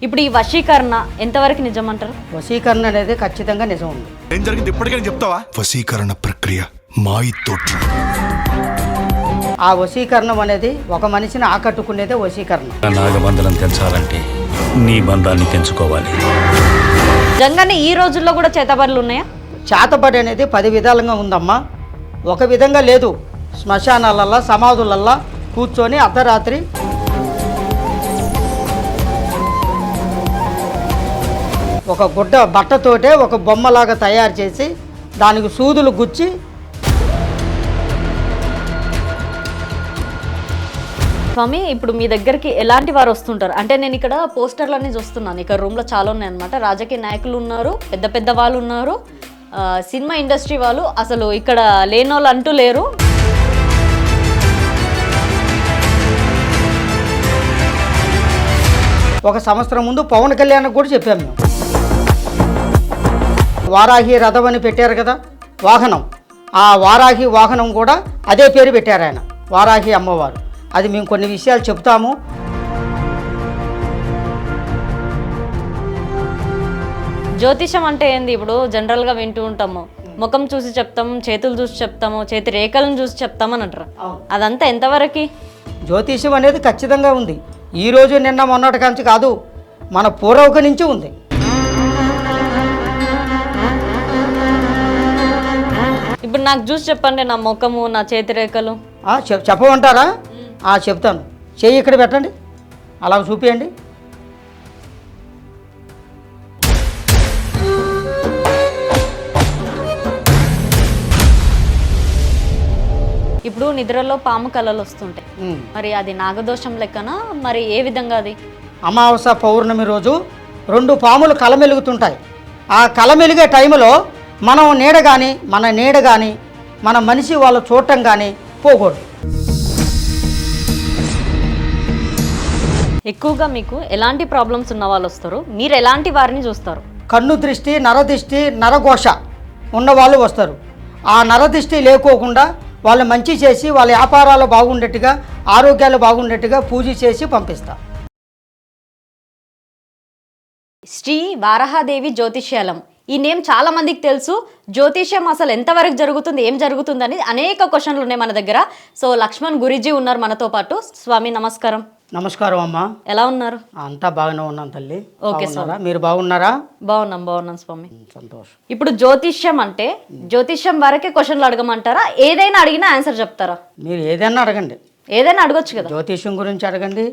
ఇప్పుడు ఈ వశీకరణ ఎంతవరకు నిజం అంటారు? వశీకరణ అనేది ఖచ్చితంగా నిజం ఉంది. ఏం జరిగింది ఇప్పటికైనా చెప్తావా? వశీకరణ ప్రక్రియ మాయితోట్రు. ఆ వశీకరణం అనేది ఒక మనిషిని ఆకట్టుకునేదే వశీకరణ. నాగబంధనం తెంచాలంటే నీ బంధాన్ని తెంచుకోవాలి. నిజంగానే ఈ రోజుల్లో కూడా చేతబడులు ఉన్నాయా? చేతబడి అనేది 10 విధాలుగా ఉందమ్మా. ఒక విధంగా లేదు. శ్మశానాలల్లా సమాధులల్లా కూర్చొని అర్ధరాత్రి ఒక గుడ్డ బట్టతోటే ఒక బొమ్మలాగా తయారు చేసి దానికి సూదులు గుచ్చి స్వామి, ఇప్పుడు మీ దగ్గరికి ఎలాంటి వారు వస్తుంటారు? అంటే నేను ఇక్కడ పోస్టర్లన్నీ చూస్తున్నాను. ఇక్కడ రూమ్లో చాలా ఉన్నాయి అనమాట. రాజకీయ నాయకులు ఉన్నారు, పెద్ద పెద్ద వాళ్ళు ఉన్నారు, సినిమా ఇండస్ట్రీ వాళ్ళు, అసలు ఇక్కడ లేని వాళ్ళు అంటూ లేరు. ఒక సంవత్సరం ముందు పవన్ కళ్యాణ్ కూడా చెప్పాము మేము. వారాహి రథం అని పెట్టారు కదా వాహనం, ఆ వారాహి వాహనం కూడా అదే పేరు పెట్టారు ఆయన, వారాహి అమ్మవారు. అది మేము కొన్ని విషయాలు చెప్తాము. జ్యోతిషం అంటే ఏంది? ఇప్పుడు జనరల్గా వింటూ ఉంటాము, ముఖం చూసి చెప్తాము, చేతులు చూసి చెప్తాము, చేతి రేఖలను చూసి చెప్తామని అంటారు. అదంతా ఎంతవరకు? జ్యోతిషం అనేది ఖచ్చితంగా ఉంది. ఈరోజు నిన్న మొన్నటి కంచి కాదు, మన పూర్వక నుంచి ఉంది. ఇప్పుడు నాకు చూసి చెప్పండి, నా ముఖము, నా చేతి రేఖలు. చెప్పమంటారా? చెప్తాను. చెయ్యి ఇక్కడ పెట్టండి, అలా చూపియండి. ఇప్పుడు నిద్రలో పాము కళలు వస్తుంటాయి, మరి అది నాగదోషం లెక్కన? మరి ఏ విధంగా అది? అమావాస్య పౌర్ణమి రోజు 2 పాములు కలమెలుగుతుంటాయి. ఆ కలమెలిగే టైంలో మనం మన నీడ కానీ మన మనిషి వాళ్ళు చూడటం కానీ పోకూడదు. ఎక్కువగా మీకు ఎలాంటి ప్రాబ్లమ్స్ ఉన్న వాళ్ళు వస్తారు? మీరు ఎలాంటి వారిని చూస్తారు? కన్ను దృష్టి, నరదృష్టి, నరఘోష ఉన్నవాళ్ళు వస్తారు. ఆ నరదృష్టి లేకోకుండా వాళ్ళు మంచి చేసి వాళ్ళ వ్యాపారాలు బాగుండేట్టుగా, ఆరోగ్యాలు బాగుండేట్టుగా పూజ చేసి పంపిస్తారు. శ్రీ వారాహదేవి జ్యోతిష్యాలం ఈ నేమ్ చాలా మందికి తెలుసు. జ్యోతిష్యం అసలు ఎంతవరకు జరుగుతుంది, ఏం జరుగుతుందని అనేక క్వశ్చన్లు ఉన్నాయి మన దగ్గర. సో లక్ష్మణ్ గురూజీ ఉన్నారు మనతో పాటు. స్వామి నమస్కారం. నమస్కారం అమ్మా. ఎలా ఉన్నారు? అంతా బాగానే ఉన్నాను తల్లి. ఓకే స్వామి. మీరు బాగున్నారా? బాగున్నాం స్వామి. సంతోషం. ఇప్పుడు జ్యోతిష్యం అంటే జ్యోతిష్యం వరకే క్వశ్చన్లు అడగమంటారా? ఏదైనా అడిగినా ఆన్సర్ చెప్తారా? మీరు ఏదైనా అడగండి, ఏదైనా అడగొచ్చు కదా. జ్యోతిష్యం గురించి అడగండి,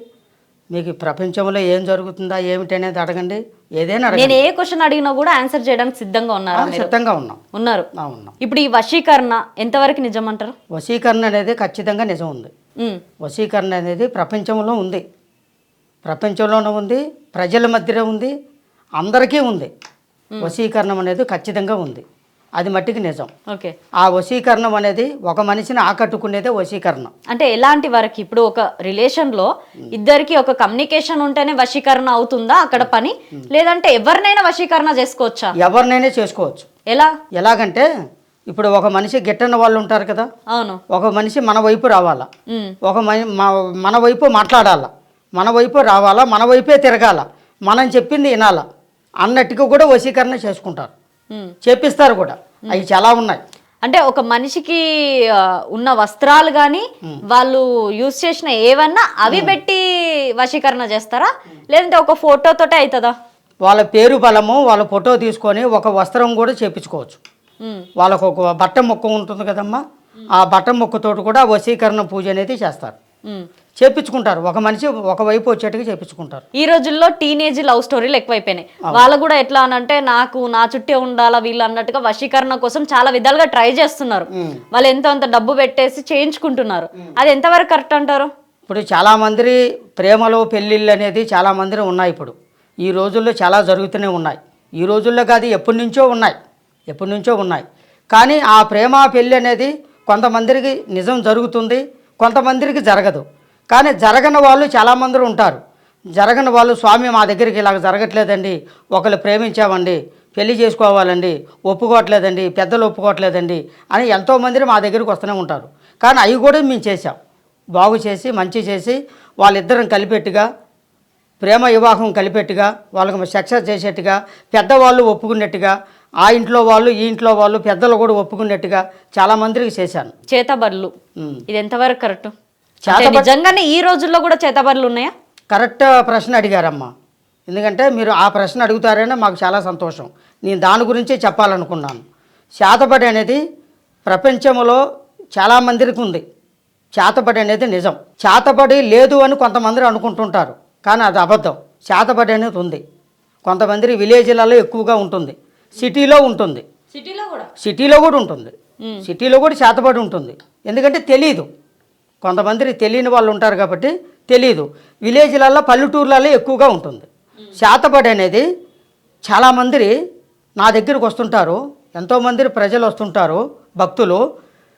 మీకు ప్రపంచంలో ఏం జరుగుతుందా ఏమిటి అనేది అడగండి, ఏదైనా నేను ఏ క్వశ్చన్ అడిగినా కూడా ఆన్సర్ చేయడానికి సిద్ధంగా ఉన్నారా? సిద్ధంగా ఉన్నారు. ఉన్నాం. ఇప్పుడు ఈ వశీకరణ ఎంతవరకు నిజం అంటారు? వశీకరణ అనేది ఖచ్చితంగా నిజం ఉంది. వశీకరణ అనేది ప్రపంచంలో ఉంది, ప్రపంచంలోనే ఉంది, ప్రజల మధ్యలో ఉంది, అందరికీ ఉంది. వశీకరణం అనేది ఖచ్చితంగా ఉంది, అది మట్టికి నిజం. ఓకే. ఆ వశీకరణం అనేది ఒక మనిషిని ఆకట్టుకునేదే వశీకరణం. అంటే ఎలాంటి వరకు? ఇప్పుడు ఒక రిలేషన్లో ఇద్దరికి ఒక కమ్యూనికేషన్ ఉంటేనే వశీకరణ అవుతుందా అక్కడ పని? లేదంటే ఎవరినైనా వశీకరణ చేసుకోవచ్చా? ఎవరినైనా చేసుకోవచ్చు. ఎలాగంటే ఇప్పుడు ఒక మనిషి గిట్టని వాళ్ళు ఉంటారు కదా. అవును. ఒక మనిషి మన వైపు రావాలా, మన వైపు మాట్లాడాలా, మన వైపు రావాలా, మన వైపే తిరగాల, మనం చెప్పింది వినాలా అన్నట్టుగా కూడా వశీకరణ చేసుకుంటారు, చేపిస్తారు కూడా. అవి చాలా ఉన్నాయి. అంటే ఒక మనిషికి ఉన్న వస్త్రాలు కానీ వాళ్ళు యూజ్ చేసిన ఏవన్నా అవి పెట్టి వశీకరణ చేస్తారా? లేదంటే ఒక ఫోటోతోటే అవుతుందా? వాళ్ళ పేరు బలము, వాళ్ళ ఫోటో తీసుకొని ఒక వస్త్రం కూడా చేపించుకోవచ్చు. వాళ్ళకు ఒక బట్ట మొక్క ఉంటుంది కదమ్మా, ఆ బట్ట మొక్కతోటి కూడా వశీకరణ పూజ అనేది చేస్తారు, చేపించుకుంటారు. ఒక మనిషి ఒకవైపు వచ్చేట్టుగా చేపించుకుంటారు. ఈ రోజుల్లో టీనేజ్ లవ్ స్టోరీలు ఎక్కువైపోయినాయి. వాళ్ళు కూడా ఎట్లా అనంటే నాకు నా చుట్టే ఉండాలా వీళ్ళు అన్నట్టుగా వశీకరణ కోసం చాలా విధాలుగా ట్రై చేస్తున్నారు. వాళ్ళు ఎంతో అంత డబ్బు పెట్టేసి చేయించుకుంటున్నారు. అది ఎంతవరకు కరెక్ట్ అంటారు? ఇప్పుడు చాలామంది ప్రేమలో పెళ్ళిళ్ళు అనేది చాలామంది ఉన్నాయి. ఇప్పుడు ఈ రోజుల్లో చాలా జరుగుతూనే ఉన్నాయి. ఈ రోజుల్లో కాదు, ఎప్పటి నుంచో ఉన్నాయి. కానీ ఆ ప్రేమ పెళ్ళి అనేది కొంతమందికి నిజం జరుగుతుంది, కొంతమందికి జరగదు. కానీ జరగని వాళ్ళు చాలామంది ఉంటారు. జరగని వాళ్ళు, స్వామి మా దగ్గరికి ఇలాగ జరగట్లేదండి, ఒకళ్ళు ప్రేమించామండి, పెళ్లి చేసుకోవాలండి, ఒప్పుకోవట్లేదండి, పెద్దలు ఒప్పుకోవట్లేదండి అని ఎంతోమంది మా దగ్గరికి వస్తూనే ఉంటారు. కానీ అవి కూడా మేము చేసాం, బాగు చేసి మంచి చేసి వాళ్ళిద్దరం కలిపెట్టుగా ప్రేమ వివాహం కలిపేట్టుగా వాళ్ళకి సక్సెస్ చేసేట్టుగా పెద్దవాళ్ళు ఒప్పుకున్నట్టుగా ఆ ఇంట్లో వాళ్ళు ఈ ఇంట్లో వాళ్ళు పెద్దలు కూడా ఒప్పుకున్నట్టుగా చాలా మందికి చేశాను. చేతబడులు ఇది ఎంతవరకు కరెక్ట్? చేతబడి నిజంగానే ఈ రోజుల్లో కూడా చేతబడులు ఉన్నాయా? కరెక్ట్ ప్రశ్న అడిగారమ్మా. ఎందుకంటే మీరు ఆ ప్రశ్న అడుగుతారనే మాకు చాలా సంతోషం. నేను దాని గురించే చెప్పాలనుకున్నాను. చేతబడి అనేది ప్రపంచంలో చాలామందికి ఉంది. చేతబడి అనేది నిజం. చేతబడి లేదు అని కొంతమంది అనుకుంటుంటారు, కానీ అది అబద్ధం. చేతబడి అనేది ఉంది. కొంతమంది విలేజ్లలో ఎక్కువగా ఉంటుంది, సిటీలో ఉంటుంది, సిటీలో కూడా ఉంటుంది. సిటీలో కూడా చేతబడి ఉంటుంది. ఎందుకంటే తెలియదు, కొంతమంది తెలియని వాళ్ళు ఉంటారు కాబట్టి తెలియదు. విలేజ్లలో పల్లెటూర్లలో ఎక్కువగా ఉంటుంది. చేతబడి అనేది చాలామంది నా దగ్గరికి వస్తుంటారు, ఎంతోమంది ప్రజలు వస్తుంటారు, భక్తులు.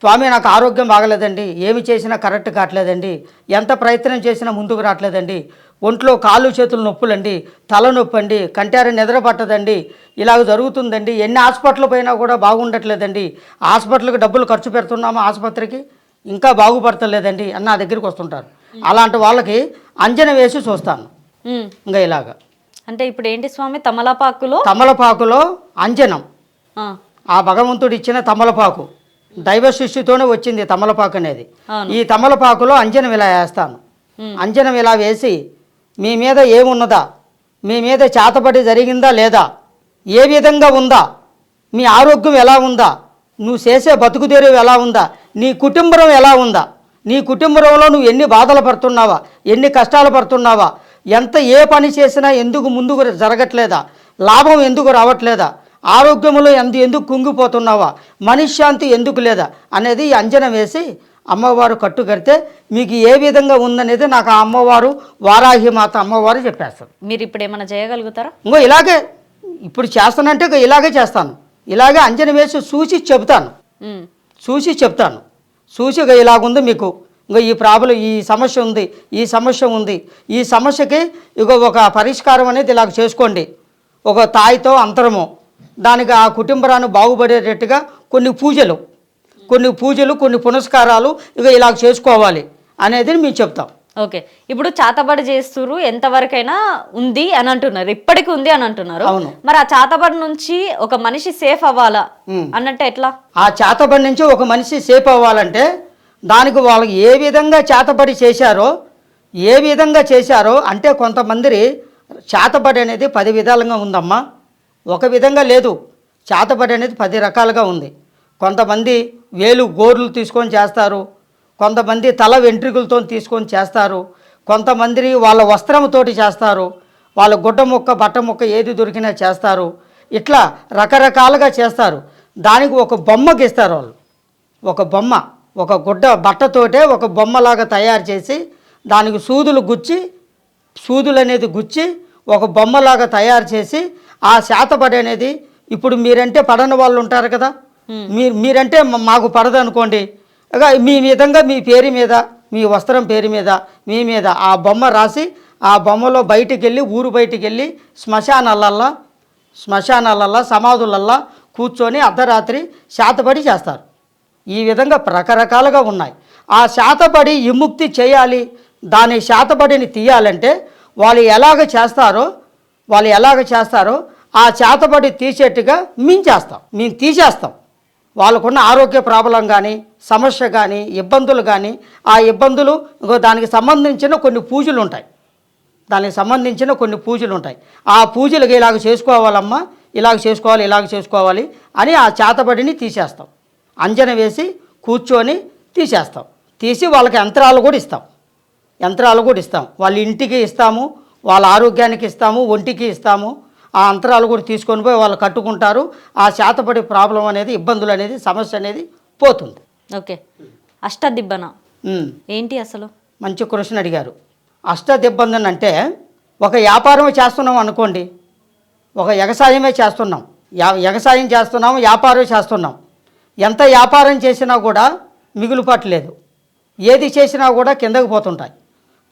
స్వామి నాకు ఆరోగ్యం బాగలేదండి, ఏమి చేసినా కరెక్ట్ కావట్లేదండి, ఎంత ప్రయత్నం చేసినా ముందుకు రావట్లేదండి, ఒంట్లో కాళ్ళు చేతులు నొప్పులండి, తలనొప్పి అండి, కంటార నిద్ర పట్టదండి, ఇలాగ జరుగుతుందండి, ఎన్ని హాస్పిటల్ పోయినా కూడా బాగుండట్లేదండి, హాస్పిటల్కి డబ్బులు ఖర్చు పెడుతున్నాము, ఆసుపత్రికి ఇంకా బాగుపడతలేదండి అని నా దగ్గరికి వస్తుంటారు. అలాంటి వాళ్ళకి అంజన వేసి చూస్తాను. ఇంకా ఇలాగా అంటే ఇప్పుడు ఏంటి స్వామి? తమలపాకులో అంజనం, ఆ భగవంతుడు ఇచ్చిన తమలపాకు, దైవ సృష్టితోనే వచ్చింది తమలపాకు అనేది. ఈ తమలపాకులో అంజనం ఇలా వేస్తాను. అంజనం ఇలా వేసి మీ మీద ఏమున్నదా, మీ మీద చేతబడి జరిగిందా లేదా, ఏ విధంగా ఉందా, మీ ఆరోగ్యం ఎలా ఉందా, నువ్వు చేసే బతుకుదేరు ఎలా ఉందా, నీ కుటుంబం ఎలా ఉందా, నీ కుటుంబంలో నువ్వు ఎన్ని బాధలు పడుతున్నావా, ఎన్ని కష్టాలు పడుతున్నావా, ఏ పని చేసినా ఎందుకు ముందుకు జరగట్లేదా, లాభం ఎందుకు రావట్లేదా, ఆరోగ్యంలో ఎందుకు కుంగిపోతున్నావా, మనశ్శాంతి ఎందుకు లేదా అనేది అంజనం వేసి అమ్మవారు కట్టు కడితే మీకు ఏ విధంగా ఉందనేది నాకు ఆ అమ్మవారు వారాహి మాత అమ్మవారు చెప్పేస్తారు. మీరు ఇప్పుడు ఏమైనా చేయగలుగుతారా? ఇంకో ఇలాగే ఇప్పుడు చేస్తానంటే ఇలాగే చేస్తాను. ఇలాగే అంజనం వేసి చూసి చెప్తాను, చూసి ఇలాగుంది మీకు, ఇంకో ఈ ప్రాబ్లం, ఈ సమస్య ఉంది, ఈ సమస్య ఉంది, ఈ సమస్యకి ఒక పరిష్కారం అనేది ఇలాగ చేసుకోండి, ఒక తాయితో అంతరము, దానికి ఆ కుటుంబాన్ని బాగుపడేటట్టుగా కొన్ని పూజలు కొన్ని పునస్కారాలు ఇలాగ చేసుకోవాలి అనేది మేము చెప్తాం. ఓకే, ఇప్పుడు చేతబడి చేస్తున్నారు, ఎంతవరకైనా ఉంది అని అంటున్నారు, ఇప్పటికీ ఉంది అని అంటున్నారు. అవును. మరి ఆ చేతబడి నుంచి ఒక మనిషి సేఫ్ అవ్వాలా అన్నట్టు ఎట్లా? ఆ చేతబడి నుంచి ఒక మనిషి సేఫ్ అవ్వాలంటే దానికి వాళ్ళకి ఏ విధంగా చేశారో అంటే కొంతమంది చేతబడి అనేది 10 విధాలుగా ఉందమ్మా, ఒక విధంగా లేదు. చేతబడి అనేది 10 రకాలుగా ఉంది. కొంతమంది వేలు గోర్లు తీసుకొని చేస్తారు, కొంతమంది తల వెంట్రుకలతో తీసుకొని చేస్తారు, కొంతమంది వాళ్ళ వస్త్రంతోటి చేస్తారు, వాళ్ళ గుడ్డ ముక్క బట్ట ముక్క ఏది దొరికినా చేస్తారు. ఇట్లా రకరకాలుగా చేస్తారు. దానికి ఒక బొమ్మ గీస్తారు వాళ్ళు, ఒక బొమ్మ, ఒక గుడ్డ బట్టతోటే ఒక బొమ్మలాగా తయారు చేసి దానికి సూదులు అనేది గుచ్చి ఒక బొమ్మలాగా తయారు చేసి ఆ చేతబడి అనేది, ఇప్పుడు మీరంటే పడని వాళ్ళు ఉంటారు కదా, మీరంటే మాకు పడదు అనుకోండి, మీ విధంగా మీ పేరు మీద, మీ వస్త్రం పేరు మీద, మీ మీద ఆ బొమ్మ రాసి ఆ బొమ్మలో ఊరు బయటికి వెళ్ళి శ్మశానాలల్లా సమాధులల్లా కూర్చొని అర్ధరాత్రి శాతపడి చేస్తారు. ఈ విధంగా రకరకాలుగా ఉన్నాయి. ఆ శాతపడి విముక్తి చేయాలి, దాని శాతపడిని తీయాలంటే వాళ్ళు ఎలాగ చేస్తారో ఆ చేతబడి తీసేట్టుగా మేము తీసేస్తాం. వాళ్ళకున్న ఆరోగ్య ప్రాబ్లం కానీ, సమస్య కానీ, ఇబ్బందులు కానీ, ఆ ఇబ్బందులు దానికి సంబంధించిన కొన్ని పూజలు ఉంటాయి, ఆ పూజలకి ఇలాగ చేసుకోవాలమ్మా, ఇలాగ చేసుకోవాలి అని ఆ చేతబడిని తీసేస్తాం. అంజన వేసి కూర్చొని తీసేస్తాం. తీసి వాళ్ళకి యంత్రాలు కూడా ఇస్తాం. వాళ్ళ ఇంటికి ఇస్తాము, వాళ్ళ ఆరోగ్యానికి ఇస్తాము, ఒంటికి ఇస్తాము. ఆ యంత్రాలు కూడా తీసుకొని పోయి వాళ్ళు కట్టుకుంటారు. ఆ చేతబడి ప్రాబ్లం అనేది, ఇబ్బందులు అనేది, సమస్య అనేది పోతుంది. ఓకే, అష్టదిబ్బన ఏంటి అసలు? మంచి క్వశ్చన్ అడిగారు. అష్టదిబ్బందన అంటే ఒక వ్యాపారం చేస్తున్నాం అనుకోండి, ఒక వ్యవసాయమే చేస్తున్నాం, వ్యాపారం చేస్తున్నాం. ఎంత వ్యాపారం చేసినా కూడా మిగులుపట్లేదు, ఏది చేసినా కూడా కిందకి పోతుంటాయి.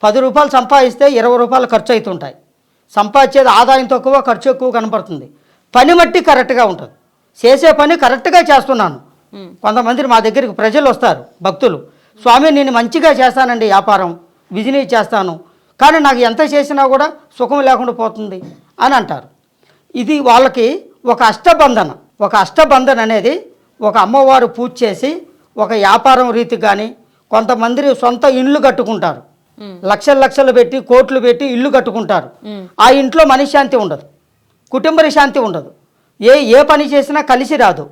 10 రూపాయలు సంపాదిస్తే 20 రూపాయలు ఖర్చు అవుతుంటాయి. సంపాదించేది ఆదాయం తక్కువ, ఖర్చు ఎక్కువ కనపడుతుంది. పని మట్టి కరెక్ట్గా ఉంటుంది, చేసే పని కరెక్ట్గా చేస్తున్నాను. కొంతమంది మా దగ్గరికి ప్రజలు వస్తారు, భక్తులు, స్వామి నేను మంచిగా చేస్తానండి, వ్యాపారం బిజినెస్ చేస్తాను, కానీ నాకు ఎంత చేసినా కూడా సుఖం లేకుండా పోతుంది అని అంటారు. ఇది వాళ్ళకి ఒక అష్టబంధన అనేది ఒక అమ్మవారు పూజ చేసి ఒక వ్యాపారం రీతి కానీ కొంతమంది సొంత ఇండ్లు కట్టుకుంటారు, లక్షలు పెట్టి కోట్లు పెట్టి ఇల్లు కట్టుకుంటారు. ఆ ఇంట్లో మనశ్శాంతి ఉండదు, కుటుంబ శాంతి ఉండదు, ఏ పని చేసినా కలిసి రాదు,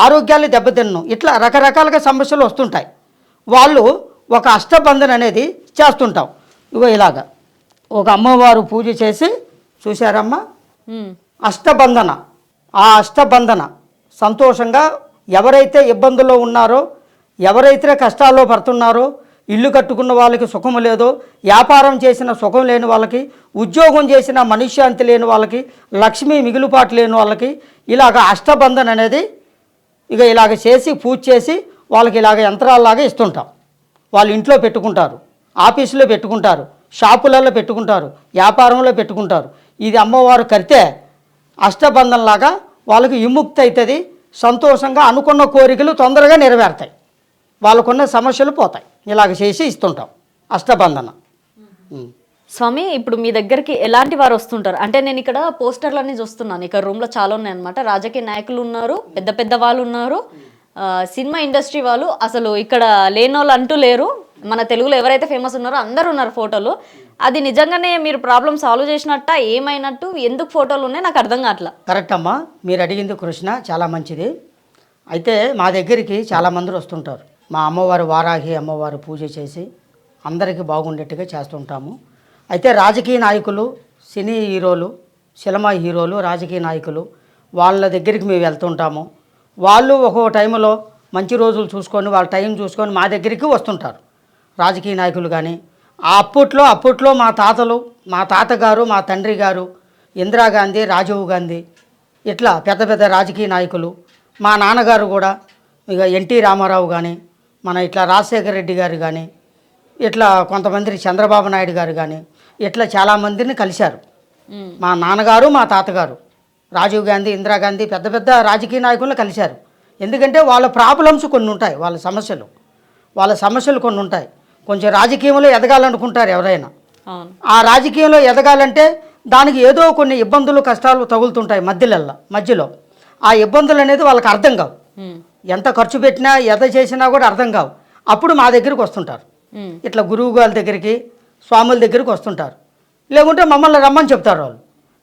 ఆరోగ్యాలు దెబ్బతిన్ను, ఇట్లా రకరకాలుగా సమస్యలు వస్తుంటాయి. వాళ్ళు ఒక అష్టబంధన అనేది చేస్తుంటాం. ఇగో ఇలాగా ఒక అమ్మవారు పూజ చేసి చూశారమ్మా, అష్టబంధన. ఆ అష్టబంధన సంతోషంగా ఎవరైతే ఇబ్బందుల్లో ఉన్నారో, ఎవరైతే కష్టాల్లో పడుతున్నారో, ఇల్లు కట్టుకున్న వాళ్ళకి సుఖం లేదో, వ్యాపారం చేసిన సుఖం లేని వాళ్ళకి, ఉద్యోగం చేసిన మనశ్శాంతి లేని వాళ్ళకి, లక్ష్మీ మిగులుపాటు లేని వాళ్ళకి ఇలాగ అష్టబంధన అనేది ఇక ఇలాగ చేసి పూజ చేసి వాళ్ళకి ఇలాగ యంత్రాలలాగా ఇస్తుంటాం. వాళ్ళు ఇంట్లో పెట్టుకుంటారు, ఆఫీసులో పెట్టుకుంటారు, షాపులలో పెట్టుకుంటారు, వ్యాపారంలో పెట్టుకుంటారు. ఇది అమ్మవారు కడితే అష్టబంధనలాగా వాళ్ళకి విముక్తి అవుతుంది. సంతోషంగా అనుకున్న కోరికలు తొందరగా నెరవేరుతాయి, వాళ్ళకున్న సమస్యలు పోతాయి. ఇలాగ చేసి ఇస్తుంటాం అష్టబంధన. స్వామి, ఇప్పుడు మీ దగ్గరికి ఎలాంటి వారు వస్తుంటారు? అంటే నేను ఇక్కడ పోస్టర్లన్నీ చూస్తున్నాను, ఇక్కడ రూమ్లో చాలా ఉన్నాయి అనమాట. రాజకీయ నాయకులు ఉన్నారు, పెద్ద పెద్ద వాళ్ళు ఉన్నారు, సినిమా ఇండస్ట్రీ వాళ్ళు, అసలు ఇక్కడ లేని వాళ్ళు అంటూ లేరు. మన తెలుగులో ఎవరైతే ఫేమస్ ఉన్నారో అందరు ఉన్నారు ఫోటోలు. అది నిజంగానే మీరు ప్రాబ్లమ్ సాల్వ్ చేసినట్ట, ఏమైనట్టు, ఎందుకు ఫోటోలు ఉన్నాయి నాకు అర్థం కావట్లా. కరెక్ట్ అమ్మా, మీరు అడిగింది కృష్ణ చాలా మంచిది. అయితే మా దగ్గరికి చాలామంది వస్తుంటారు. మా అమ్మవారు వారాహి అమ్మవారు పూజ చేసి అందరికీ బాగుండేట్టుగా చేస్తుంటాము. అయితే రాజకీయ నాయకులు, సినీ హీరోలు, సినిమా హీరోలు, రాజకీయ నాయకులు వాళ్ళ దగ్గరికి మేము వెళ్తుంటాము. వాళ్ళు ఒక్కో టైంలో మంచి రోజులు చూసుకొని వాళ్ళ టైం చూసుకొని మా దగ్గరికి వస్తుంటారు రాజకీయ నాయకులు. కానీ అప్పట్లో మా తాతలు, మా తాతగారు, మా తండ్రి గారు, ఇందిరాగాంధీ, రాజీవ్ గాంధీ, ఇట్లా పెద్ద పెద్ద రాజకీయ నాయకులు, మా నాన్నగారు కూడా ఇక ఎన్టీ రామారావు కానీ, మన ఇట్లా రాజశేఖర రెడ్డి గారు కానీ, ఇట్లా కొంతమంది చంద్రబాబు నాయుడు గారు కానీ, ఇట్లా చాలామందిని కలిశారు. మా నాన్నగారు, మా తాతగారు, రాజీవ్ గాంధీ, ఇందిరాగాంధీ పెద్ద పెద్ద రాజకీయ నాయకులను కలిశారు. ఎందుకంటే వాళ్ళ ప్రాబ్లమ్స్ కొన్ని ఉంటాయి, వాళ్ళ సమస్యలు కొన్ని ఉంటాయి. కొంచెం రాజకీయంలో ఎదగాలనుకుంటారు ఎవరైనా. ఆ రాజకీయంలో ఎదగాలంటే దానికి ఏదో కొన్ని ఇబ్బందులు, కష్టాలు తగులుతుంటాయి మధ్యలో. ఆ ఇబ్బందులు అనేది వాళ్ళకి అర్థం కావు. ఎంత ఖర్చు పెట్టినా ఎంత చేసినా కూడా అర్థం కావు. అప్పుడు మా దగ్గరికి వస్తుంటారు. ఇట్లా గురువు గారి దగ్గరికి, స్వాముల దగ్గరికి వస్తుంటారు. లేకుంటే మమ్మల్ని రమ్మని చెప్తారు. వాళ్ళు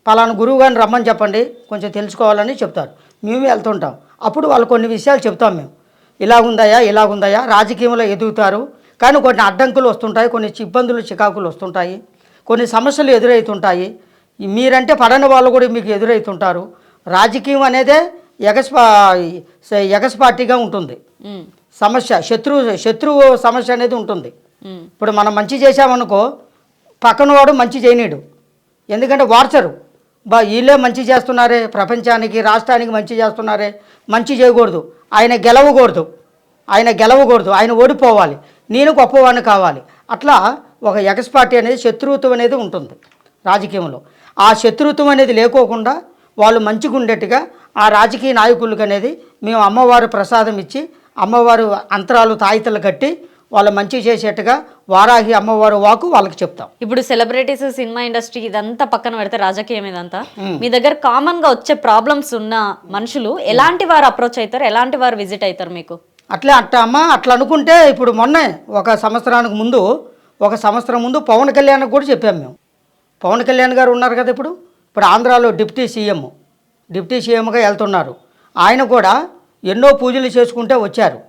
పలానా గురువు గారిని రమ్మని చెప్పండి, కొంచెం తెలుసుకోవాలని చెప్తారు. మేము వెళ్తుంటాం. అప్పుడు వాళ్ళు కొన్ని విషయాలు చెప్తాం. మేము ఇలాగుందయా రాజకీయంలో ఎదుగుతారు, కానీ కొన్ని అడ్డంకులు వస్తుంటాయి, కొన్ని ఇబ్బందులు, చికాకులు వస్తుంటాయి, కొన్ని సమస్యలు ఎదురవుతుంటాయి. మీరంటే పడని వాళ్ళు కూడా మీకు ఎదురవుతుంటారు. రాజకీయం అనేదే ఎగస్పాటిగా ఉంటుంది. శత్రువు సమస్య అనేది ఉంటుంది. ఇప్పుడు మనం మంచి చేసామనుకో, పక్కన వాడు మంచి చేయనీడు. ఎందుకంటే వార్చరు, వీళ్ళే మంచి చేస్తున్నారే, ప్రపంచానికి, రాష్ట్రానికి మంచి చేస్తున్నారే, మంచి చేయకూడదు, ఆయన గెలవకూడదు, ఆయన ఓడిపోవాలి, నేను గొప్పవాడిని కావాలి. అట్లా ఒక ఎగస్పాటి అనేది, శత్రుత్వం అనేది ఉంటుంది రాజకీయంలో. ఆ శత్రుత్వం అనేది లేకోకుండా వాళ్ళు మంచిగా ఉండేట్టుగా ఆ రాజకీయ నాయకులకు అనేది మేము అమ్మవారు ప్రసాదం ఇచ్చి, అమ్మవారు అంతరాలు తాయితలు కట్టి వాళ్ళు మంచి చేసేట్టుగా వారాహి అమ్మవారు వాకు వాళ్ళకి చెప్తాం. ఇప్పుడు సెలబ్రిటీస్, సినిమా ఇండస్ట్రీ ఇదంతా పక్కన పెడితే రాజకీయం ఇదంతా, మీ దగ్గర కామన్ గా వచ్చే ప్రాబ్లమ్స్ ఉన్న మనుషులు ఎలాంటి వారు అప్రోచ్ అవుతారు, ఎలాంటి వారు విజిట్ అవుతారు మీకు? అట్లా అనుకుంటే ఇప్పుడు మొన్నే ఒక సంవత్సరం ముందు పవన్ కళ్యాణ్కి కూడా చెప్పాము మేము. పవన్ కళ్యాణ్ గారు ఉన్నారు కదా ఇప్పుడు ఆంధ్రాలో డిప్యూటీ సీఎంగా వెళ్తున్నారు. ఆయన కూడా ఎన్నో పూజలు చేసుకుంటే వచ్చారు.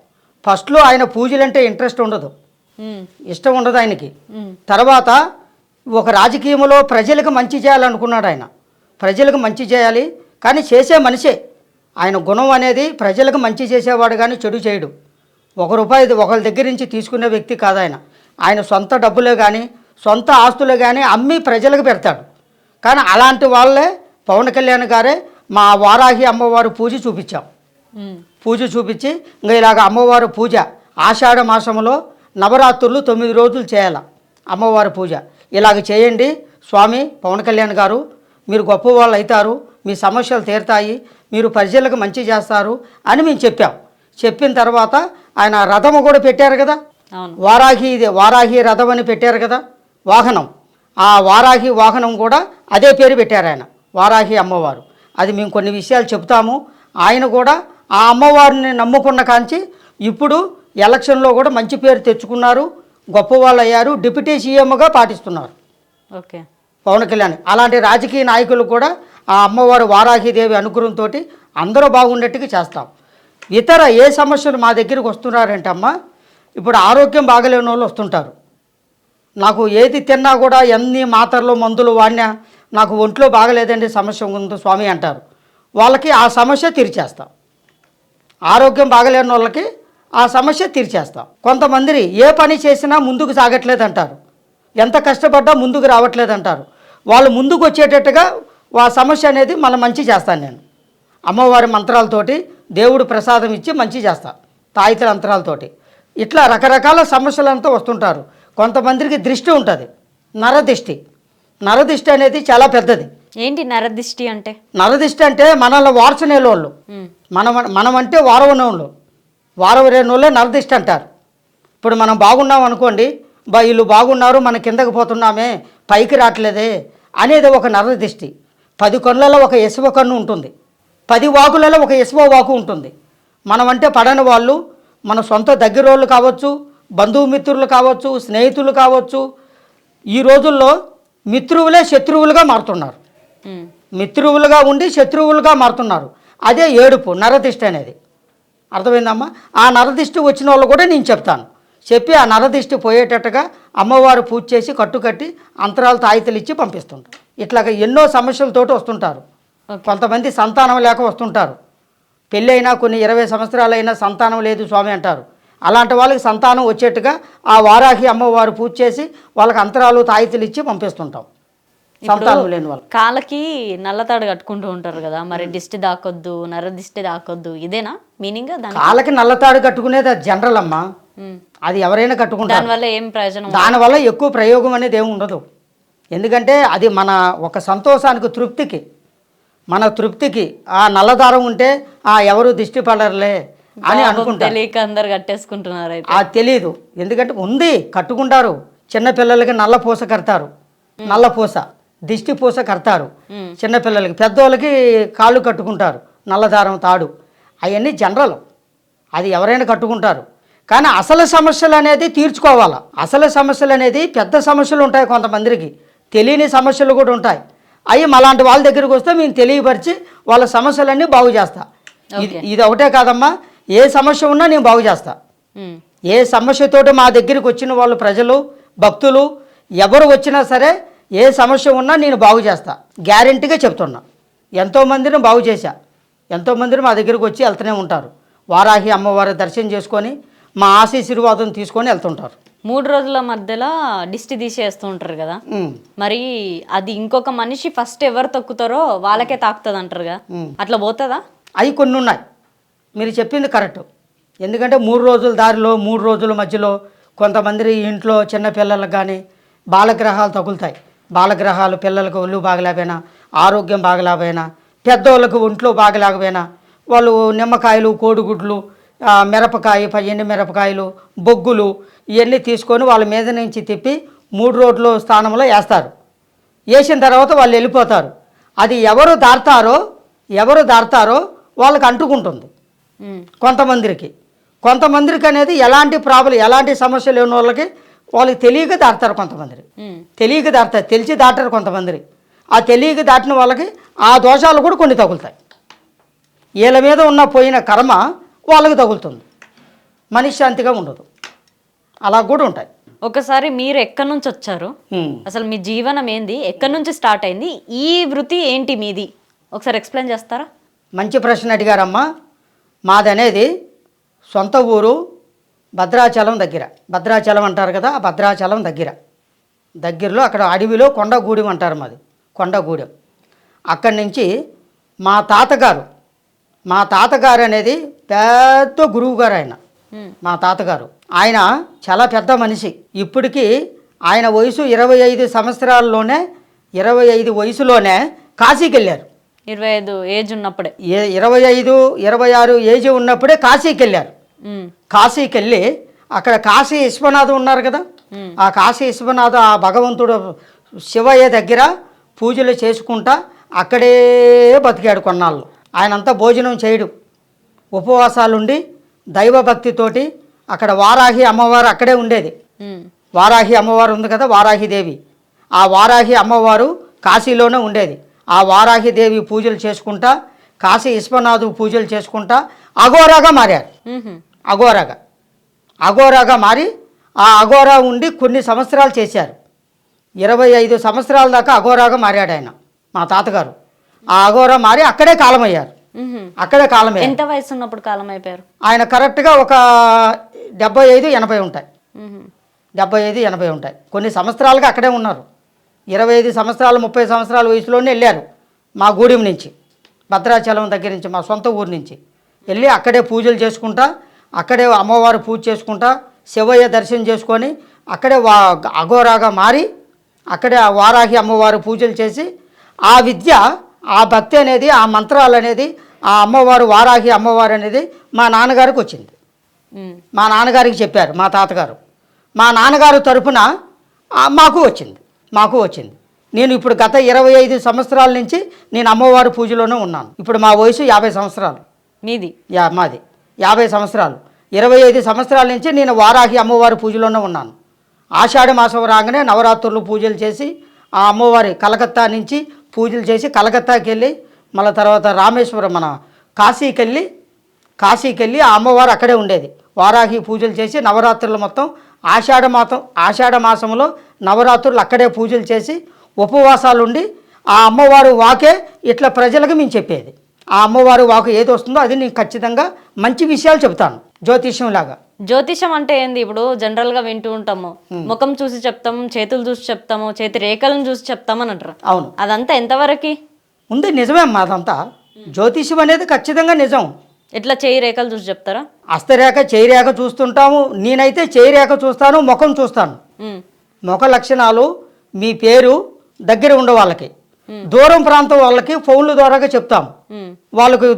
ఫస్ట్లో ఆయన పూజలంటే ఇష్టం ఉండదు ఆయనకి. తర్వాత ఒక రాజకీయంలో ప్రజలకు మంచి చేయాలనుకున్నాడు ఆయన. ప్రజలకు మంచి చేయాలి, కానీ చేసే మనిషే. ఆయన గుణం అనేది ప్రజలకు మంచి చేసేవాడు, కానీ చెడు చేయడు. ₹1 ఒకరి దగ్గర నుంచి తీసుకునే వ్యక్తి కాదు ఆయన. ఆయన సొంత డబ్బులే కానీ, సొంత ఆస్తులే కానీ అమ్మి ప్రజలకు పెడతాడు. కానీ అలాంటి వాళ్ళే పవన్ కళ్యాణ్ గారే మా వారాహి అమ్మవారు పూజ చూపించి ఇంకా ఇలాగ అమ్మవారు పూజ ఆషాఢ మాసంలో నవరాత్రులు 9 రోజులు చేయాల అమ్మవారి పూజ. ఇలాగ చేయండి స్వామి పవన్ కళ్యాణ్ గారు, మీరు గొప్పవాళ్ళు అవుతారు, మీ సమస్యలు తీరుతాయి, మీరు ప్రజలకు మంచి చేస్తారు అని మేము చెప్పిన తర్వాత ఆయన రథము కూడా పెట్టారు కదా, వారాహి రథం అని పెట్టారు కదా వాహనం. ఆ వారాహి వాహనం కూడా అదే పేరు పెట్టారు ఆయన, వారాహి అమ్మవారు. అది మేము కొన్ని విషయాలు చెప్తాము. ఆయన కూడా ఆ అమ్మవారిని నమ్ముకున్న కాంచి ఇప్పుడు ఎలక్షన్లో కూడా మంచి పేరు తెచ్చుకున్నారు, గొప్పవాళ్ళు అయ్యారు, డిప్యూటీ సీఎంగా పాటిస్తున్నారు ఓకే. పవన్ కళ్యాణ్. అలాంటి రాజకీయ నాయకులు కూడా ఆ అమ్మవారు వారాహిదేవి అనుగ్రహంతో అందరూ బాగుండేట్టుగా చేస్తాం. ఇతర ఏ సమస్యలు మా దగ్గరికి వస్తున్నారంటే అమ్మ, ఇప్పుడు ఆరోగ్యం బాగలేని వాళ్ళు వస్తుంటారు. నాకు ఏది తిన్నా కూడా ఎన్ని మాత్రలు మందులు వాడినా నాకు ఒంట్లో బాగలేదండి, సమస్య ఉంది స్వామి అంటారు. వాళ్ళకి ఆ సమస్య తీర్చేస్తాం. ఆరోగ్యం బాగలేని వాళ్ళకి ఆ సమస్య తీర్చేస్తాం. కొంతమంది ఏ పని చేసినా ముందుకు సాగట్లేదు అంటారు, ఎంత కష్టపడ్డా ముందుకు రావట్లేదు అంటారు. వాళ్ళు ముందుకు వచ్చేటట్టుగా ఆ సమస్య అనేది మన మంచి చేస్తాను నేను. అమ్మవారి మంత్రాలతోటి దేవుడు ప్రసాదం ఇచ్చి మంచి చేస్తా, తాయితల అంతరాలతోటి. ఇట్లా రకరకాల సమస్యలంతా వస్తుంటారు. కొంతమందికి దృష్టి ఉంటుంది, నరదిష్టి. నరదిష్టి అనేది చాలా పెద్దది. ఏంటి నరదిష్టి అంటే? నరదిష్టి అంటే మనల్ని వార్చనేలు వాళ్ళు, మనం అంటే వారవనోళ్ళు, వారవరేనోళ్ళే నరదిష్టి అంటారు. ఇప్పుడు మనం బాగున్నాం అనుకోండి, వీళ్ళు బాగున్నారు, మన కిందకి పోతున్నామే, పైకి రావట్లేదే అనేది ఒక నరదిష్టి. 10 కన్నులలో ఒక ఎసువ కన్ను ఉంటుంది, 10 వాకులలో ఒక ఎసువ వాకు ఉంటుంది. మనమంటే పడని వాళ్ళు, మన సొంత దగ్గరోళ్ళు కావచ్చు, బంధుమిత్రులు కావచ్చు, స్నేహితులు కావచ్చు. ఈ రోజుల్లో మిత్రువులే శత్రువులుగా మారుతున్నారు, మిత్రువులుగా ఉండి శత్రువులుగా మారుతున్నారు. అదే ఏడుపు, నరదిష్టి అనేది. అర్థమైందమ్మా? ఆ నరదిష్టి వచ్చిన వాళ్ళు కూడా నేను చెప్తాను, చెప్పి ఆ నరదిష్టి పోయేటట్టుగా అమ్మవారు పూజ చేసి కట్టుకట్టి అంతరాలు తాయితలు ఇచ్చి పంపిస్తుంటారు. ఇట్లాగా ఎన్నో సమస్యలతోటి వస్తుంటారు. కొంతమంది సంతానం లేక వస్తుంటారు. పెళ్ళి అయినా కొన్ని 20 సంవత్సరాలైనా సంతానం లేదు స్వామి అంటారు. అలాంటి వాళ్ళకి సంతానం వచ్చేట్టుగా ఆ వారాహి అమ్మవారు పూజ చేసి వాళ్ళకి అంతరాలు తాయితలు ఇచ్చి పంపిస్తుంటాం, సంతానం లేని వాళ్ళు. కాళ్ళకి నల్లతాడు కట్టుకుంటూ ఉంటారు కదా, మరి దిష్టి దాకొద్దు, నరదిష్టి దాకొద్దు, ఇదేనా మీనింగ్? కాళ్ళకి నల్లతాడు కట్టుకునేది అది జనరల్ అమ్మా, అది ఎవరైనా కట్టుకుంటారు. దానివల్ల ఏం ప్రయోజనం? దానివల్ల ఎక్కువ ప్రయోగం అనేది ఏమి ఉండదు. ఎందుకంటే అది మన ఒక సంతోషానికి, తృప్తికి, మన తృప్తికి ఆ నల్లదారం ఉంటే ఎవరు దిష్టి పడరులే అని అనుకుంటారు. తెలియక అందరు కట్టేసుకుంటున్నారు. అయితే అది తెలియదు, ఎందుకంటే ఉంది, కట్టుకుంటారు. చిన్నపిల్లలకి నల్ల పూస కడతారు, నల్ల పూస, దిష్టి పూస కడతారు చిన్నపిల్లలకి. పెద్దోళ్ళకి కాళ్ళు కట్టుకుంటారు, నల్లదారం తాడు. అవన్నీ జనరల్, అది ఎవరైనా కట్టుకుంటారు. కానీ అసలు సమస్యలు అనేది తీర్చుకోవాలి. అసలు సమస్యలు అనేది పెద్ద సమస్యలు ఉంటాయి, కొంతమందికి తెలియని సమస్యలు కూడా ఉంటాయి. అవి అలాంటి వాళ్ళ దగ్గరికి వస్తే మేము తెలియపరిచి వాళ్ళ సమస్యలన్నీ బాగు చేస్తా. ఇది ఒకటే కాదమ్మా, ఏ సమస్య ఉన్నా నేను బాగు చేస్తా. ఏ సమస్యతోటి మా దగ్గరికి వచ్చిన వాళ్ళు, ప్రజలు, భక్తులు ఎవరు వచ్చినా సరే, ఏ సమస్య ఉన్నా నేను బాగు చేస్తా, గ్యారెంటీగా చెప్తున్నా. ఎంతోమందిని బాగు చేశా, ఎంతోమందిని మా దగ్గరికి వచ్చి వెళ్తూనే ఉంటారు. వారాహి అమ్మవారి దర్శనం చేసుకొని మా ఆశీర్వాదం తీసుకొని వెళ్తుంటారు. 3 రోజుల మధ్యలో దిష్టి తీసేస్తూ ఉంటారు కదా, మరి అది ఇంకొక మనిషి ఫస్ట్ ఎవరు తొక్కుతారో వాళ్ళకే తాకుతుంది అంటారుగా, అట్లా పోతుందా? అవి కొన్ని ఉన్నాయి, మీరు చెప్పింది కరెక్ట్. ఎందుకంటే 3 రోజుల దారిలో, 3 రోజుల మధ్యలో కొంతమంది ఇంట్లో చిన్నపిల్లలకు కానీ బాలగ్రహాలు తగులుతాయి. బాలగ్రహాలు పిల్లలకు ఒళ్ళు బాగలేకపోయినా, ఆరోగ్యం బాగలేకపోయినా, పెద్దోళ్ళకు ఒంట్లో బాగలేకపోయినా, వాళ్ళు నిమ్మకాయలు, కోడిగుడ్లు, మిరపకాయ, ఎండు మిరపకాయలు, బొగ్గులు ఇవన్నీ తీసుకొని వాళ్ళ మీద నుంచి తిప్పి 3 రోడ్ల స్థానంలో వేస్తారు. వేసిన తర్వాత వాళ్ళు వెళ్ళిపోతారు. అది ఎవరు దాడతారో వాళ్ళకి అంటుకుంటుంది. కొంతమందికి అనేది ఎలాంటి ప్రాబ్లం, ఎలాంటి సమస్య లేని వాళ్ళకి తెలియక దాడతారు. కొంతమంది తెలియక దాడతారు, తెలిసి దాటారు కొంతమంది. ఆ తెలియక దాటిన వాళ్ళకి ఆ దోషాలు కూడా కొన్ని తగులుతాయి. వీళ్ళ మీద ఉన్న పోయిన కర్మ వాళ్ళకి తగులుతుంది, మనశ్శాంతిగా ఉండదు. అలా కూడా ఉంటాయి. ఒకసారి మీరు ఎక్కడి నుంచి వచ్చారు, అసలు మీ జీవనం ఏంది, ఎక్కడి నుంచి స్టార్ట్ అయింది, ఈ వృత్తి ఏంటి మీది, ఒకసారి ఎక్స్ప్లెయిన్ చేస్తారా? మంచి ప్రశ్న అడిగారమ్మా. మాదనేది సొంత ఊరు భద్రాచలం దగ్గర, భద్రాచలం అంటారు కదా, ఆ భద్రాచలం దగ్గరలో అక్కడ అడవిలో కొండగూడెం అంటారు మాది, కొండగూడెం. అక్కడి నుంచి మా తాతగారు అనేది పెద్ద గురువు గారు. మా తాతగారు ఆయన చాలా పెద్ద మనిషి. ఇప్పటికీ ఆయన వయసు 25 సంవత్సరాల్లోనే, 25 వయసులోనే కాశీకి వెళ్ళారు. 25 ఏజ్ ఉన్నప్పుడే, 25, 26 ఏజ్ ఉన్నప్పుడే కాశీకి వెళ్ళారు. కాశీకి వెళ్ళి అక్కడ కాశీ విశ్వనాథం ఉన్నారు కదా, ఆ కాశీ విశ్వనాథ, ఆ భగవంతుడు శివయ్య దగ్గర పూజలు చేసుకుంటా అక్కడే బతికాడు కొన్నాళ్ళు. ఆయనంతా భోజనం చేయడు, ఉపవాసాలుండి దైవభక్తితోటి అక్కడ వారాహి అమ్మవారు అక్కడే ఉండేది. వారాహి అమ్మవారు ఉంది కదా, వారాహిదేవి. ఆ వారాహి అమ్మవారు కాశీలోనే ఉండేది. ఆ వారాహిదేవి పూజలు చేసుకుంటా, కాశీ విశ్వనాథు పూజలు చేసుకుంటా అఘోరాగా మారారు. అఘోరాగా మారి ఆ అఘోరా ఉండి కొన్ని సంవత్సరాలు చేశారు. 25 సంవత్సరాల దాకా అఘోరాగా మారాడు ఆయన, మా తాతగారు. ఆ అఘోరా మారి అక్కడే కాలమయ్యారు. ఎంత వయసు ఉన్నప్పుడు కాలం అయిపోయారు? ఆయన కరెక్ట్గా ఒక 75-80 ఉంటాయి. 75-80 ఉంటాయి. కొన్ని సంవత్సరాలుగా అక్కడే ఉన్నారు. 25 సంవత్సరాలు 30 సంవత్సరాల వయసులోనే వెళ్ళారు. మా గూడెం నుంచి, భద్రాచలం దగ్గర నుంచి, మా సొంత ఊరు నుంచి వెళ్ళి అక్కడే పూజలు చేసుకుంటా, అక్కడే అమ్మవారు పూజ చేసుకుంటా, శివయ్య దర్శనం చేసుకొని అక్కడే అఘోరాగా మారి అక్కడే ఆ వారాహి అమ్మవారు పూజలు చేసి ఆ విద్య, ఆ భక్తి అనేది, ఆ మంత్రాలు అనేది, ఆ అమ్మవారు వారాహి అమ్మవారు అనేది మా నాన్నగారికి వచ్చింది. మా నాన్నగారికి చెప్పారు మా తాతగారు. మా నాన్నగారు తరపున మాకు వచ్చింది. నేను ఇప్పుడు గత 25 సంవత్సరాల నుంచి నేను అమ్మవారి పూజలోనే ఉన్నాను. ఇప్పుడు మా వయసు 50 సంవత్సరాలు. మాది 50 సంవత్సరాలు. 25 సంవత్సరాల నుంచి నేను వారాహి అమ్మవారి పూజలోనే ఉన్నాను. ఆషాఢ మాసం రాగానే నవరాత్రులు పూజలు చేసి ఆ అమ్మవారి కలకత్తా నుంచి పూజలు చేసి కలకత్తాకి వెళ్ళి మళ్ళీ తర్వాత రామేశ్వరం మన కాశీకి వెళ్ళి ఆ అమ్మవారు అక్కడే ఉండేది. వారాహి పూజలు చేసి నవరాత్రులు మొత్తం ఆషాఢ మాసంలో నవరాత్రులు అక్కడే పూజలు చేసి ఉపవాసాలు ఉండి ఆ అమ్మవారు వాకే ఇట్లా ప్రజలకు మేము చెప్పేది. ఆ అమ్మవారు వాకు ఏది వస్తుందో అది నేను ఖచ్చితంగా మంచి విషయాలు చెప్తాను. జ్యోతిషం అంటే ఏంది? ఇప్పుడు జనరల్ గా వింటూ ఉంటాము, ముఖం చూసి చెప్తాము, చేతులు చూసి చెప్తాము, చేతి రేఖలను చూసి చెప్తామని అంటారు. అవును, అదంతా ఎంతవరకు ఉంది? నిజమే అమ్మా, అదంతా జ్యోతిషం అనేది ఖచ్చితంగా నిజం. ఎట్లా చేయి రేఖలు చూసి చెప్తారా? హస్తరేఖ, చేయి రేఖ చూస్తుంటాము. నేనైతే చేయి రేఖ చూస్తాను, ముఖం చూస్తాను. ముఖ లక్షణాలు, మీ పేరు దగ్గర ఉండే వాళ్ళకి, దూరం ప్రాంతం వాళ్ళకి ఫోన్ల ద్వారాగా చెప్తాము. వాళ్ళకి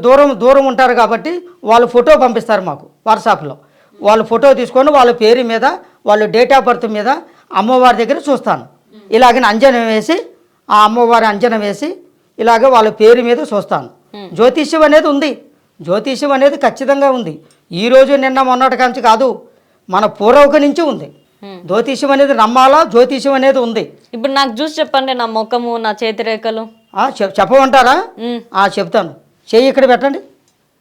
దూరం ఉంటారు కాబట్టి వాళ్ళు ఫోటో పంపిస్తారు మాకు వాట్సాప్లో. వాళ్ళు ఫోటో తీసుకొని వాళ్ళ పేరు మీద, వాళ్ళ డేట్ ఆఫ్ బర్త్ మీద అమ్మవారి దగ్గర చూస్తాను. ఇలాగ అంజనం వేసి, ఆ అమ్మవారి అంజనం వేసి ఇలాగ వాళ్ళ పేరు మీద చూస్తాను. జ్యోతిష్యం అనేది ఉంది. జ్యోతిష్యం అనేది ఖచ్చితంగా ఉంది. ఈరోజు నిన్న మొన్నటి కంచి కాదు, మన పూర్వక నుంచి ఉంది. జ్యోతిష్యం అనేది నమ్మాలా, జ్యోతిష్యం అనేది ఉంది. ఇప్పుడు నాకు చూసి చెప్పండి, నా ముఖము, నా చేతి రేఖలు చెప్పమంటారా? చెప్తాను. చెయ్యి ఇక్కడ పెట్టండి,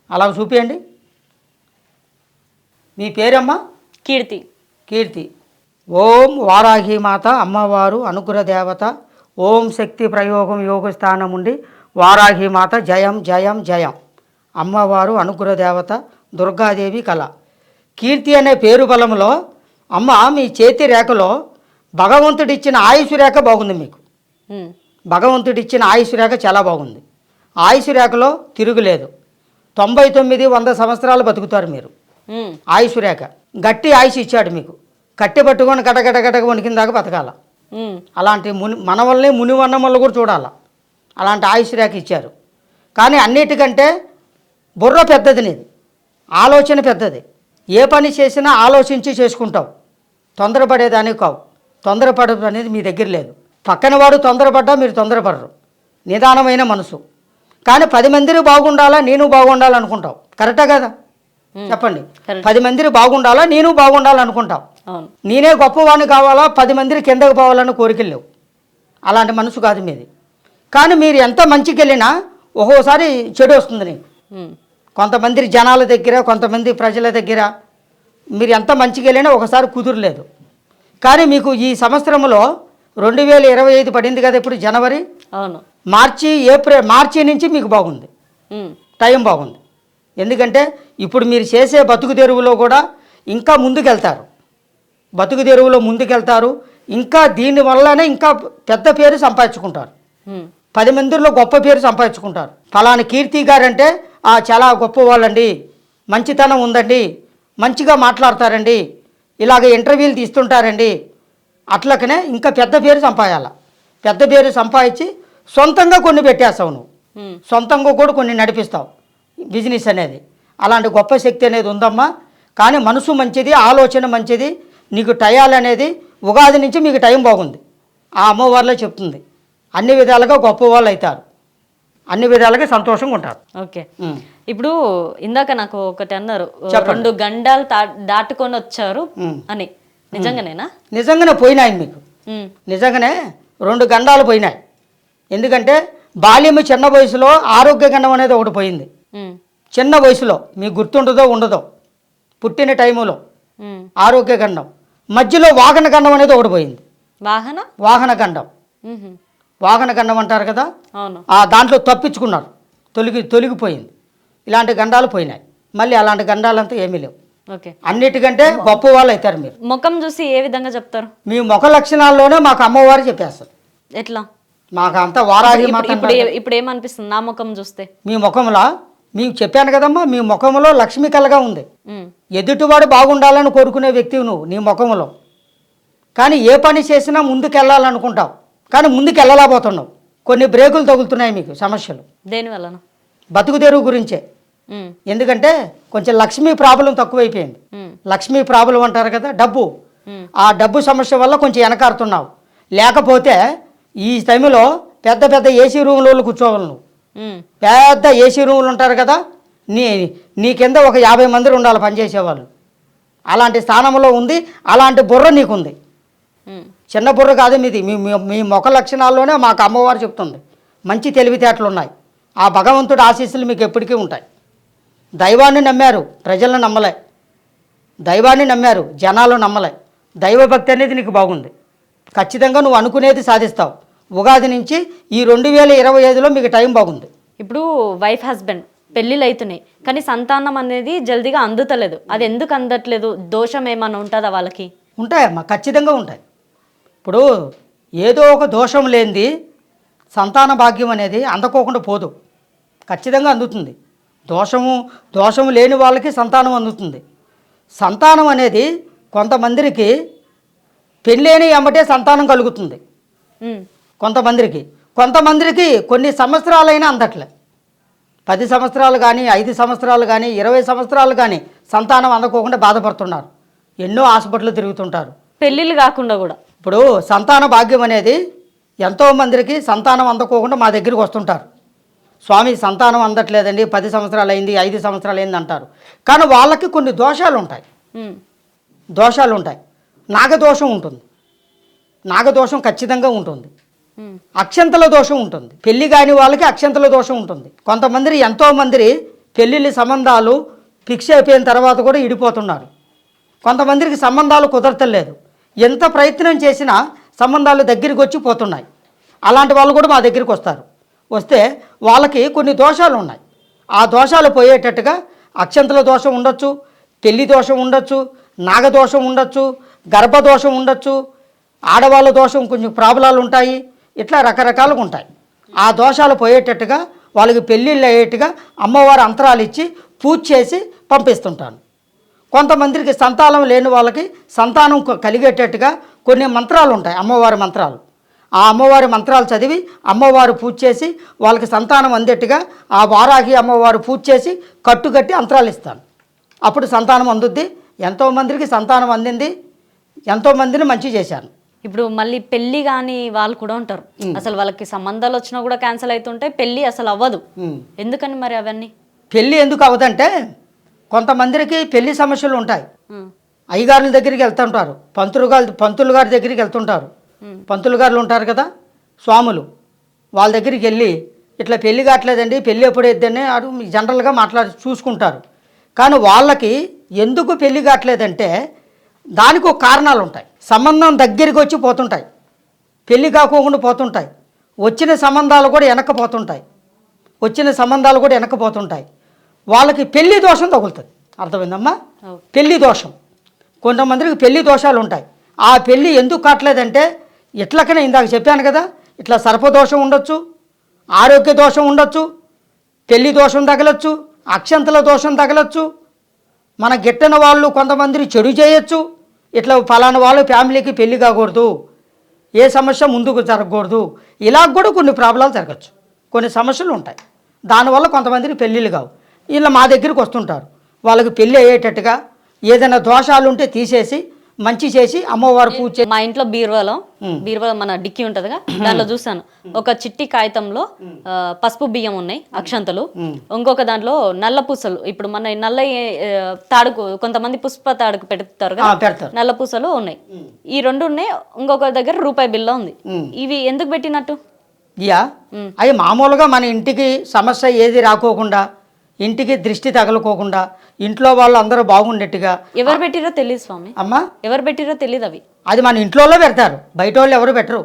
అలా చూపియండి. మీ పేరమ్మా? కీర్తి. ఓం వారాహి మాత అమ్మవారు అనుగ్రహ దేవత, ఓం శక్తి ప్రయోగం యోగ స్థానం ఉండి వారాహి మాత జయం జయం జయం. అమ్మవారు అనుగ్రహ దేవత దుర్గాదేవి కళ. కీర్తి అనే పేరు బలంలో అమ్మ మీ చేతి రేఖలో భగవంతుడిచ్చిన ఆయుష్ రేఖ బాగుంది. మీకు భగవంతుడిచ్చిన ఆయుష్ రేఖ చాలా బాగుంది. ఆయుష్ రేఖలో తిరుగులేదు. 99-100 సంవత్సరాలు బతుకుతారు మీరు. ఆయుష్ రేఖ గట్టి ఆయుష్ ఇచ్చాడు మీకు. కట్టి పట్టుకొని గటగట వణికిన దాకా బతకాల. అలాంటి మన వల్లనే మునివన్నం వల్ల కూడా చూడాల. అలాంటి ఆయుష్ రేఖ ఇచ్చారు. కానీ అన్నిటికంటే బుర్ర పెద్దది, నీది ఆలోచన పెద్దది. ఏ పని చేసినా ఆలోచించి చేసుకుంటావు, తొందరపడేదానికి కావు. తొందరపడదు అనేది మీ దగ్గర లేదు. పక్కన వాడు తొందరపడ్డా మీరు తొందరపడరు. నిదానమైన మనసు. కానీ 10 మందిని బాగుండాలా, నేను బాగుండాలనుకుంటావు. కరెక్టా కదా? చెప్పండి. 10 మందిని బాగుండాలా, నేను బాగుండాలనుకుంటావు. నేనే గొప్పవాడిని కావాలా, 10 మందిని కిందకు పోవాలని కోరికలు లేవు. అలాంటి మనసు కాదు మీది. కానీ మీరు ఎంత మంచికి వెళ్ళినా ఒక్కోసారి చెడు వస్తుంది నీకు. కొంతమంది జనాల దగ్గర, కొంతమంది ప్రజల దగ్గర మీరు ఎంత మంచిగా వెళ్ళినా ఒకసారి కుదురలేదు. కానీ మీకు ఈ సంవత్సరంలో 2025 పడింది కదా, ఇప్పుడు జనవరి, మార్చి నుంచి మీకు బాగుంది, టైం బాగుంది. ఎందుకంటే ఇప్పుడు మీరు చేసే బతుకు తెరువులో కూడా ఇంకా ముందుకెళ్తారు. బతుకు తెరువులో ముందుకెళ్తారు. ఇంకా దీనివల్లనే ఇంకా పెద్ద పేరు సంపాదించుకుంటారు. 10 మందిలో గొప్ప పేరు సంపాదించుకుంటారు. ఫలానా కీర్తి గారంటే చాలా గొప్పవాళ్ళండి, మంచితనం ఉందండి, మంచిగా మాట్లాడతారండి, ఇలాగ ఇంటర్వ్యూలు తీస్తుంటారండి. అట్లకనే ఇంకా పెద్ద పేరు సంపాదాల. పెద్ద పేరు సంపాదించి సొంతంగా కొన్ని పెట్టేస్తావు నువ్వు. సొంతంగా కూడా కొన్ని నడిపిస్తావు బిజినెస్ అనేది. అలాంటి గొప్ప శక్తి అనేది ఉందమ్మా. కానీ మనసు మంచిది, ఆలోచన మంచిది. నీకు టయాలు అనేది ఉగాది నుంచి మీకు టైం బాగుంది. ఆ అమ్మవారిలో చెప్తుంది. అన్ని విధాలుగా గొప్ప వాళ్ళు అవుతారు, అన్ని విధాలుగా సంతోషంగా ఉంటారు. ఓకే. ఇప్పుడు ఇందాక నాకు ఒకటి అన్నారు, చెప్పండి. 2 గండాలు దాటుకొని వచ్చారు అని. నిజంగానేనా? నిజంగానే పోయినాయి మీకు, ఉమ్, నిజంగానే 2 గండాలు పోయినాయి. ఎందుకంటే బాల్యము చిన్న వయసులో ఆరోగ్య గండం అనేది ఒకటి పోయింది. ఉమ్, చిన్న వయసులో మీకు గుర్తుంటుందో ఉండదో, పుట్టిన టైములో ఉమ్. ఆరోగ్య గండం, మధ్యలో వాహన గండం అనేది ఒకటి పోయింది. వాహన వాహన గండం, ఉహు, వాహన గండం అంటారు కదా, అవును. ఆ దాంట్లో తప్పించుకున్నారు, తొలగిపోయింది. ఇలాంటి గండాలు పోయినాయి. మళ్ళీ అలాంటి గండాలంతా ఏమీ లేవు. ఓకే. అన్నిటికంటే గొప్ప వాళ్ళు అవుతారు మీరు. ముఖం చూసి ఏ విధంగా చెప్తారు? మీ ముఖ లక్షణాల్లోనే మాకు అమ్మవారు చెప్పేస్తారు. ఎట్లా? మాకు అంతా వారాహి ఇప్పుడు మాత ఇప్పుడు అంటారు. ఇప్పుడు ఏమనిపిస్తుంది నా ముఖం చూస్తే? మీ ముఖంలో మీకు చెప్పాను కదమ్మా, మీ ముఖంలో లక్ష్మి కలగా ఉంది. ఉమ్, ఎదుటివాడు బాగుండాలని కోరుకునే వ్యక్తివి నువ్వు నీ ముఖంలో. కానీ ఏ పని చేసినా ముందుకెళ్ళాలనుకుంటావు, కానీ ముందుకెళ్ళలేకపోతున్నావు. కొన్ని బ్రేకులు తగులుతున్నాయి మీకు సమస్యలు, దేని వలన? బతుకు తెరువు గురించే. ఉమ్, ఎందుకంటే కొంచెం లక్ష్మీ ప్రాబ్లం తక్కువైపోయింది. ఉమ్, లక్ష్మీ ప్రాబ్లం అంటారు కదా, డబ్బు. ఉమ్, ఆ డబ్బు సమస్య వల్ల కొంచెం వెనకాడుతున్నావు. లేకపోతే ఈ టైంలో పెద్ద పెద్ద ఏసీ రూమ్లలో కూర్చోవాలి నువ్వు. ఉమ్, పెద్ద ఏసీ రూములు ఉంటారు కదా, నీ కింద ఒక 50 మంది ఉండాలి పనిచేసేవాళ్ళు. అలాంటి స్థానంలో ఉంది, అలాంటి బుర్ర నీకుంది. ఉమ్. చిన్న బుర్ర కాదు మీది. మీ ముఖ లక్షణాల్లోనే మాకు అమ్మవారు చెప్తుంది మంచి తెలివితేటలు ఉన్నాయి. ఆ భగవంతుడి ఆశీస్సులు మీకు ఎప్పటికీ ఉంటాయి. దైవాన్ని నమ్మారు, ప్రజలను నమ్మలే. దైవాన్ని నమ్మారు, జనాలు నమ్మలే. దైవభక్తి అనేది నీకు బాగుంది. ఖచ్చితంగా నువ్వు అనుకునేది సాధిస్తావు. ఉగాది నుంచి ఈ 2025లో మీకు టైం బాగుంది. ఇప్పుడు వైఫ్ హస్బెండ్ పెళ్ళిళ్ళు అవుతున్నాయి, కానీ సంతానం అనేది జల్దీగా అందుతలేదు. అది ఎందుకు అందట్లేదు? దోషం ఏమైనా ఉంటుందా వాళ్ళకి? ఉంటాయమ్మా, ఖచ్చితంగా ఉంటాయి. ఇప్పుడు ఏదో ఒక దోషం లేనిది సంతాన భాగ్యం అనేది అందుకోకుండా పోదు, ఖచ్చితంగా అందుతుంది. దోషము లేని వాళ్ళకి సంతానం అందుతుంది. సంతానం అనేది కొంతమందికి పెళ్ళైన ఎమ్మటే సంతానం కలుగుతుంది. ఉమ్, కొంతమందికి కొన్ని సంవత్సరాలైనా అందట్లే. 10 సంవత్సరాలు కానీ 5 సంవత్సరాలు కానీ 20 సంవత్సరాలు కానీ సంతానం అందకోకుండా బాధపడుతున్నారు. ఎన్నో హాస్పిటల్ తిరుగుతుంటారు. పెళ్ళిళ్ళు కాకుండా కూడా ఇప్పుడు సంతాన భాగ్యం అనేది ఎంతోమందికి సంతానం అందకోకుండా మా దగ్గరికి వస్తుంటారు. స్వామి సంతానం అందట్లేదండి, 10 సంవత్సరాలు అయింది, 5 సంవత్సరాలు అయింది అంటారు. కానీ వాళ్ళకి కొన్ని దోషాలు ఉంటాయి. ఉమ్, నాగదోషం ఉంటుంది. నాగదోషం ఖచ్చితంగా ఉంటుంది. ఉమ్, అక్షంతల దోషం ఉంటుంది. పెళ్లి కాని వాళ్ళకి అక్షంతల దోషం ఉంటుంది. ఎంతోమంది పెళ్ళిళ్ళ సంబంధాలు ఫిక్స్ అయిపోయిన తర్వాత కూడా ఇడిపోతున్నారు. కొంతమందికి సంబంధాలు కుదరతలేదు. ఎంత ప్రయత్నం చేసినా సంబంధాలు దగ్గరికి వచ్చి పోతున్నాయి. అలాంటి వాళ్ళు కూడా మా దగ్గరికి వస్తే వాళ్ళకి కొన్ని దోషాలు ఉన్నాయి. ఆ దోషాలు పోయేటట్టుగా అక్షంతల దోషం ఉండొచ్చు, పెళ్లి దోషం ఉండొచ్చు, నాగదోషం ఉండొచ్చు, గర్భదోషం ఉండొచ్చు, ఆడవాళ్ళ దోషం కొంచెం ప్రాబ్లాలు ఉంటాయి. ఇట్లా రకరకాలుగా ఉంటాయి. ఆ దోషాలు పోయేటట్టుగా వాళ్ళకి పెళ్ళిళ్ళు అయ్యేట్టుగా అమ్మవారు అంతరాలు ఇచ్చి పూజ చేసి పంపిస్తుంటాను. కొంతమందికి సంతానం లేని వాళ్ళకి సంతానం కలిగేటట్టుగా కొన్ని మంత్రాలు ఉంటాయి, అమ్మవారి మంత్రాలు. ఆ అమ్మవారి మంత్రాలు చదివి అమ్మవారు పూజ చేసి వాళ్ళకి సంతానం అందేట్టుగా ఆ వారాహి అమ్మవారు పూజ చేసి కట్టుకట్టి అంతరాలు ఇస్తాను. అప్పుడు సంతానం అందుద్ది. ఎంతోమందికి సంతానం అందింది, ఎంతోమందిని మంచి చేశాను. ఇప్పుడు మళ్ళీ పెళ్లి కాని వాళ్ళు కూడా ఉంటారు. అసలు వాళ్ళకి సంబంధాలు వచ్చినా కూడా క్యాన్సిల్ అవుతుంటాయి, పెళ్లి అసలు అవ్వదు. ఎందుకని మరి అవన్నీ? పెళ్ళి ఎందుకు అవ్వదంటే కొంతమందికి పెళ్లి సమస్యలు ఉంటాయి. ఉమ్, అయ్యగారుల దగ్గరికి వెళ్తుంటారు, పంతులు గారి దగ్గరికి వెళ్తుంటారు. పంతులు గారులు ఉంటారు కదా, స్వాములు, వాళ్ళ దగ్గరికి వెళ్ళి ఇట్లా పెళ్లి కావట్లేదండి, పెళ్ళి ఎప్పుడు వేద్దని జనరల్గా చూసుకుంటారు. కానీ వాళ్ళకి ఎందుకు పెళ్లి కావట్లేదంటే దానికి ఒక కారణాలు ఉంటాయి. సంబంధం దగ్గరికి వచ్చి పోతుంటాయి, పెళ్లి కాకోకుండా పోతుంటాయి. వచ్చిన సంబంధాలు కూడా వెనక్కిపోతుంటాయి. వాళ్ళకి పెళ్లి దోషం తగులుతుంది. అర్థమైందమ్మా? పెళ్లి దోషం. కొంతమందికి పెళ్లి దోషాలు ఉంటాయి. ఆ పెళ్లి ఎందుకు కావట్లేదంటే ఇట్లకనే ఇందాక చెప్పాను కదా, ఇట్లా సర్పదోషం ఉండొచ్చు, ఆరోగ్య దోషం ఉండొచ్చు, పెళ్లి దోషం తగలచ్చు, అక్షంతల దోషం తగలచ్చు, మన గిట్టని వాళ్ళు కొంతమందిని చెడు చేయొచ్చు. ఇట్లా ఫలానా వాళ్ళు ఫ్యామిలీకి పెళ్లి కాకూడదు, ఏ సమస్య ముందుకు జరగకూడదు, ఇలా కూడా కొన్ని ప్రాబ్లాలు జరగచ్చు, కొన్ని సమస్యలు ఉంటాయి. దానివల్ల కొంతమందికి పెళ్ళిళ్ళు కావు. ఇలా మా దగ్గరికి వస్తుంటారు. వాళ్ళకి పెళ్ళి అయ్యేటట్టుగా ఏదైనా దోషాలు ఉంటే తీసేసి మంచి చేసి అమ్మవారు పూజ మా ఇంట్లో బీరువాలో మన డిక్కీ ఉంటదిగా దాంట్లో చూసాను ఒక చిట్టి కాగితంలో పసుపు బియ్యం ఉన్నాయి అక్షంతలు, ఇంకొక దాంట్లో నల్ల పూసలు, ఇప్పుడు మన నల్ల తాడుకు కొంతమంది పుష్ప తాడుకు పెడతారు కదా, పెడతారు. నల్ల పూసలు ఉన్నాయి. ఈ రెండు ఉన్నాయి, ఇంకొక దగ్గర రూపాయి బిల్ల ఉంది. ఇవి ఎందుకు పెట్టినట్టు? అవి మామూలుగా మన ఇంటికి సమస్య ఏది రాకోకుండా, ఇంటికి దృష్టి తగలకోకుండా, ఇంట్లో వాళ్ళు అందరూ బాగుండేట్టుగా. ఎవరు పెట్టిరో తెలియదు స్వామి. అమ్మా ఎవరు పెట్టిరో తెలియదు. అవి అది మన ఇంట్లోనే పెడతారు, బయట వాళ్ళు ఎవరు పెట్టరు.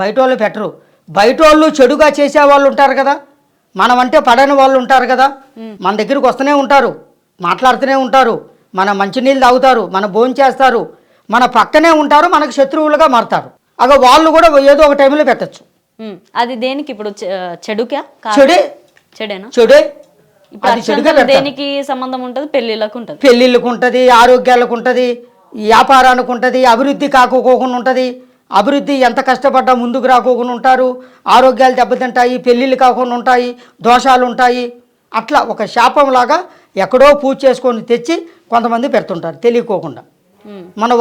బయట వాళ్ళు పెట్టరు. బయట వాళ్ళు చెడుగా చేసే వాళ్ళు ఉంటారు కదా, మనం అంటే పడని వాళ్ళు ఉంటారు కదా, మన దగ్గరికి వస్తూనే ఉంటారు, మాట్లాడుతూనే ఉంటారు, మన మంచినీళ్ళు తాగుతారు, మన భోజనం చేస్తారు, మన పక్కనే ఉంటారు, మనకు శత్రువులుగా మారుతారు. అగ వాళ్ళు కూడా ఏదో ఒక టైంలో పెట్టచ్చు. అది దేనికి ఇప్పుడు చెడుకా? చెడే. చెడేనా? చెడే. దేనికి సంబంధం ఉంటుంది? పెళ్లిళ్ళకు ఉంటుంది, పెళ్ళిళ్ళకు ఉంటుంది, ఆరోగ్యాలకు ఉంటుంది, వ్యాపారానికి ఉంటుంది, అభివృద్ధి కాకోకుండా ఉంటుంది. అభివృద్ధి ఎంత కష్టపడ్డా ముందుకు రాకోకుండా ఉంటారు, ఆరోగ్యాలు దెబ్బతింటాయి, పెళ్ళిళ్ళు కాకుండా ఉంటాయి, దోషాలు ఉంటాయి. అట్లా ఒక శాపంలాగా ఎక్కడో పూజ చేసుకొని తెచ్చి కొంతమంది పెడుతుంటారు తెలియకోకుండా.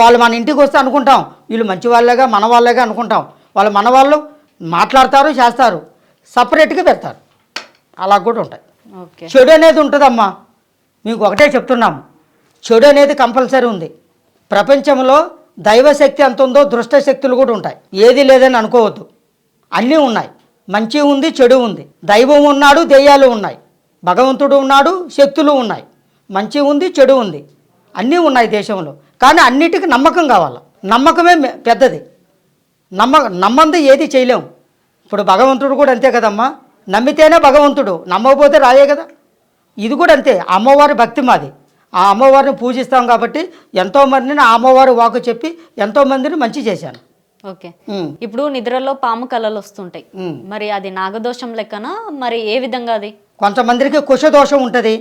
వాళ్ళు మన ఇంటికి వస్తే అనుకుంటాం వీళ్ళు మంచి వాళ్ళేగా మన వాళ్ళేగా అనుకుంటాం. వాళ్ళు మన వాళ్ళు మాట్లాడతారు, చేస్తారు, సపరేట్గా పెడతారు. అలా కూడా ఉంటాయి. చెడు అనేది ఉంటుందమ్మా. మీకు ఒకటే చెప్తున్నాము, చెడు అనేది కంపల్సరీ ఉంది. ప్రపంచంలో దైవశక్తి ఎంత ఉందో దుష్ట శక్తులు కూడా ఉంటాయి. ఏది లేదని అనుకోవద్దు, అన్నీ ఉన్నాయి. మంచి ఉంది, చెడు ఉంది. దైవం ఉన్నాడు, దెయ్యాలు ఉన్నాయి, భగవంతుడు ఉన్నాడు, శక్తులు ఉన్నాయి. మంచి ఉంది, చెడు ఉంది, అన్నీ దేశంలో. కానీ అన్నిటికీ నమ్మకం కావాలి. నమ్మకమే పెద్దది. నమ్మంది ఏది చేయలేము. ఇప్పుడు భగవంతుడు కూడా అంతే కదమ్మా, నమ్మితేనే భగవంతుడు, నమ్మకపోతే రాయే కదా. ఇది కూడా అంతే. అమ్మవారి భక్తి మాది. ఆ అమ్మవారిని పూజిస్తాం కాబట్టి ఎంతోమందిని ఆ అమ్మవారి వాకు చెప్పి ఎంతోమందిని మంచి చేశాను. ఓకే. ఇప్పుడు నిద్రలో పాము కళలు వస్తుంటాయి, మరి అది నాగదోషం లెక్కనా? మరి ఏ విధంగా అది? కొంతమందికి కుశదోషం ఉంటుంది,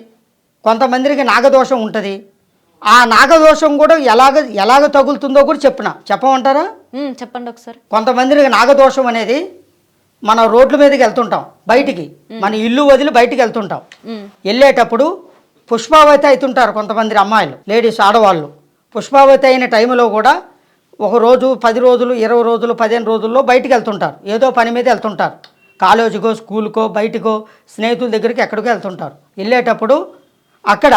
కొంతమందికి నాగదోషం ఉంటుంది. ఆ నాగదోషం కూడా ఎలాగ తగులుతుందో కూడా చెప్పమంటారా? చెప్పండి ఒకసారి. కొంతమందికి నాగదోషం అనేది మన రోడ్ల మీదకి వెళ్తుంటాం, బయటికి మన ఇల్లు వదిలి బయటికి వెళ్తుంటాం. వెళ్ళేటప్పుడు పుష్పావతి అవుతుంటారు కొంతమంది అమ్మాయిలు, లేడీస్, ఆడవాళ్ళు. పుష్పావతి అయిన టైంలో కూడా ఒక రోజు, 10 రోజులు, 20 రోజులు, 15 రోజుల్లో బయటికి వెళ్తుంటారు. ఏదో పని మీద వెళ్తుంటారు, కాలేజీకో, స్కూల్కో, బయటకో, స్నేహితుల దగ్గరికి ఎక్కడికో వెళ్తుంటారు. వెళ్ళేటప్పుడు అక్కడ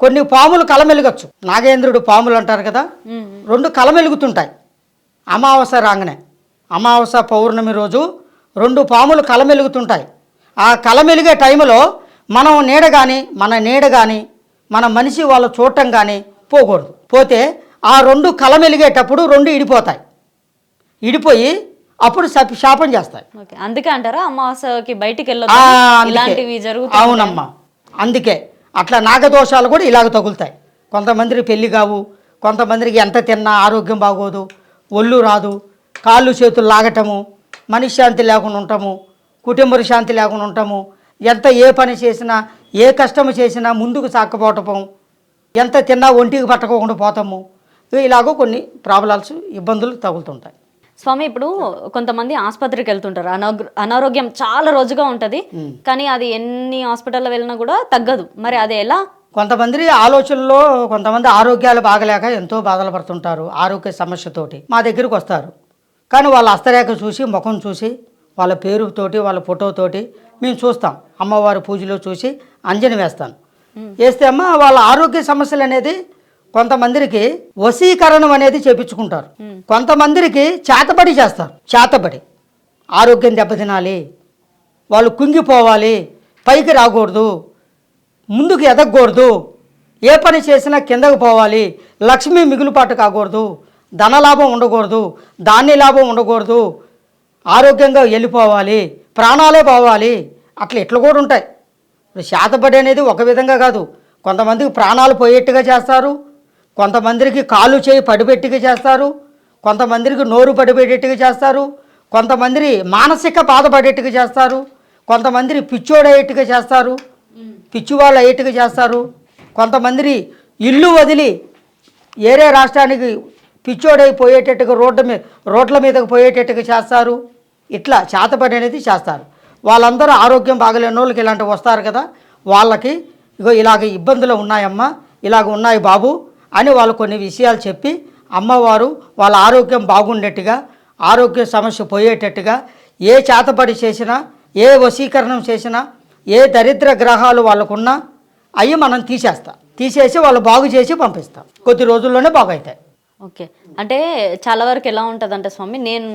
కొన్ని పాములు కలమెలుగచ్చు. నాగేంద్రుడు పాములు అంటారు కదా, 2 కలమెలుగుతుంటాయి. అమావాస్య రాగానే, అమావాస్య పౌర్ణమి రోజు 2 పాములు కలమెలుగుతుంటాయి. ఆ కలమెలిగే టైంలో మనం మన నీడ కానీ మన మనిషి వాళ్ళు చూడటం కానీ పోకూడదు. పోతే ఆ 2 కలమెలిగేటప్పుడు 2 ఇడిపోతాయి. ఇడిపోయి అప్పుడు శాపం చేస్తాయి. అందుకే అంటారా అమావాస్యకి బయటికి వెళ్ళొద్దు, ఇలాంటివి జరుగుతాయి? అవునమ్మా, అందుకే అట్లా నాగదోషాలు కూడా ఇలాగ తగులుతాయి. కొంతమందికి పెళ్లి కావు, కొంతమందికి ఎంత తిన్నా ఆరోగ్యం బాగోదు, ఒళ్ళు రాదు, కాళ్ళు చేతులు లాగటము, మనశ్శాంతి లేకుండా ఉంటాము, కుటుంబ శాంతి లేకుండా ఉంటాము, ఏ పని చేసినా, ఏ కష్టము చేసినా ముందుకు సాక్కపోవటం, ఎంత తిన్నా ఒంటికి పట్టకోకుండా పోతాము. ఇలాగో కొన్ని ప్రాబ్లమ్స్, ఇబ్బందులు తగులుతుంటాయి. స్వామి, ఇప్పుడు కొంతమంది ఆసుపత్రికి వెళ్తుంటారు, అనారోగ్యం చాలా రోజుగా ఉంటుంది, కానీ అది ఎన్ని హాస్పిటల్లో వెళ్ళినా కూడా తగ్గదు. మరి అది ఎలా? కొంతమంది ఆలోచనలో, కొంతమంది ఆరోగ్యాలు బాగలేక ఎంతో బాధలు పడుతుంటారు, ఆరోగ్య సమస్యతోటి మా దగ్గరికి వస్తారు. కానీ వాళ్ళ హస్తరేఖ చూసి, ముఖం చూసి, వాళ్ళ పేరుతోటి, వాళ్ళ ఫోటోతోటి మేము చూస్తాం. అమ్మవారి పూజలో చూసి అంజని వేస్తాను. వేస్తే అమ్మ వాళ్ళ ఆరోగ్య సమస్యలు అనేది కొంతమందికి వశీకరణం అనేది చేపించుకుంటారు, కొంతమందికి చేతబడి చేస్తారు. చేతబడి ఆరోగ్యం దెబ్బతినాలి, వాళ్ళు కుంగిపోవాలి, పైకి రాకూడదు, ముందుకు ఎదగకూడదు, ఏ పని చేసినా కిందకు పోవాలి, లక్ష్మి మిగులుపాటు కాకూడదు, ధనలాభం ఉండకూడదు, ధాన్య లాభం ఉండకూడదు, ఆరోగ్యంగా వెళ్ళిపోవాలి, ప్రాణాలే పోవాలి. ఇట్లా కూడా ఉంటాయి. ఇప్పుడు శాతబడి అనేది ఒక విధంగా కాదు, కొంతమందికి ప్రాణాలు పోయేట్టుగా చేస్తారు, కొంతమందికి కాలు చేయి పడిపెట్టుగా చేస్తారు, కొంతమందికి నోరు పడిపెట్టేట్టుగా చేస్తారు, కొంతమంది మానసిక బాధపడేట్టుగా చేస్తారు, కొంతమంది పిచ్చోడయ్యేట్టుగా చేస్తారు, పిచ్చివాళ్ళు అయ్యేట్టుగా చేస్తారు, కొంతమంది ఇల్లు వదిలి వేరే రాష్ట్రానికి పిచ్చోడైపోయేటట్టుగా రోడ్ల మీదకి పోయేటట్టుగా చేస్తారు. ఇట్లా చేతబడి అనేది చేస్తారు. వాళ్ళందరూ ఆరోగ్యం బాగలేని వాళ్ళకి ఇలాంటివి వస్తారు కదా, వాళ్ళకి ఇగో ఇలాగ ఇబ్బందులు ఉన్నాయమ్మా, ఇలాగ ఉన్నాయి బాబు అని వాళ్ళు కొన్ని విషయాలు చెప్పి అమ్మవారు వాళ్ళ ఆరోగ్యం బాగుండేట్టుగా, ఆరోగ్య సమస్య పోయేటట్టుగా ఏ చేతబడి చేసినా, ఏ వశీకరణం చేసినా, ఏ దరిద్ర గ్రహాలు వాళ్ళకున్నా అవి మనం తీసేసి వాళ్ళు బాగు చేసి పంపిస్తాం. కొద్ది రోజుల్లోనే బాగవుతాయి. ఓకే. అంటే చాలా వరకు ఎలా ఉంటుంది అంటే స్వామి, నేను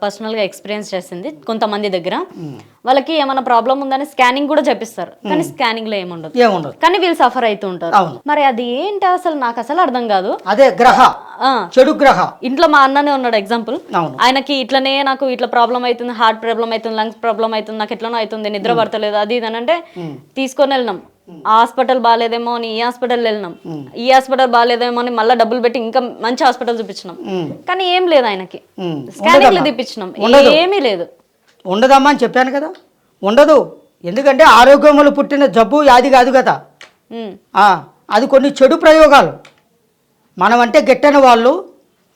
పర్సనల్గా ఎక్స్పీరియన్స్ చేసింది కొంతమంది దగ్గర, వాళ్ళకి ఏమైనా ప్రాబ్లం ఉందని స్కానింగ్ కూడా చేపిస్తారు, కానీ స్కానింగ్లో ఏముండదు, కానీ వీళ్ళు సఫర్ అవుతూ ఉంటారు. మరి అది ఏంటి అసలు, నాకు అసలు అర్థం కాదు. అదే చెడు గ్రహ. ఇంట్లో మా అన్ననే ఉన్నాడు ఎగ్జాంపుల్. ఆయనకి ఇట్లనే నాకు ఇట్లా ప్రాబ్లం అవుతుంది, హార్ట్ ప్రాబ్లం అవుతుంది, లంగ్స్ ప్రాబ్లం అవుతుంది, నాకు ఎట్లనో అవుతుంది, నిద్ర పడతలేదు, అది ఇది అని అంటే తీసుకొని వెళ్ళినాం. ఆ హాస్పిటల్ బాగాలేదేమో అని ఈ హాస్పిటల్ వెళ్ళినాం, ఈ హాస్పిటల్ బాగాలేదేమో అని మళ్ళీ డబ్బులు పెట్టి ఇంకా మంచి హాస్పిటల్ చూపించినాం, కానీ ఏం లేదు ఆయనకి. స్కానింగ్లు తీపించినాం, ఏమీ లేదు. ఉండదమ్మా అని చెప్పాను కదా, ఉండదు. ఎందుకంటే ఆరోగ్యములు పుట్టిన జబ్బు వ్యాధి కాదు కదా, అది కొన్ని చెడు ప్రయోగాలు. మనం అంటే గెట్టని వాళ్ళు,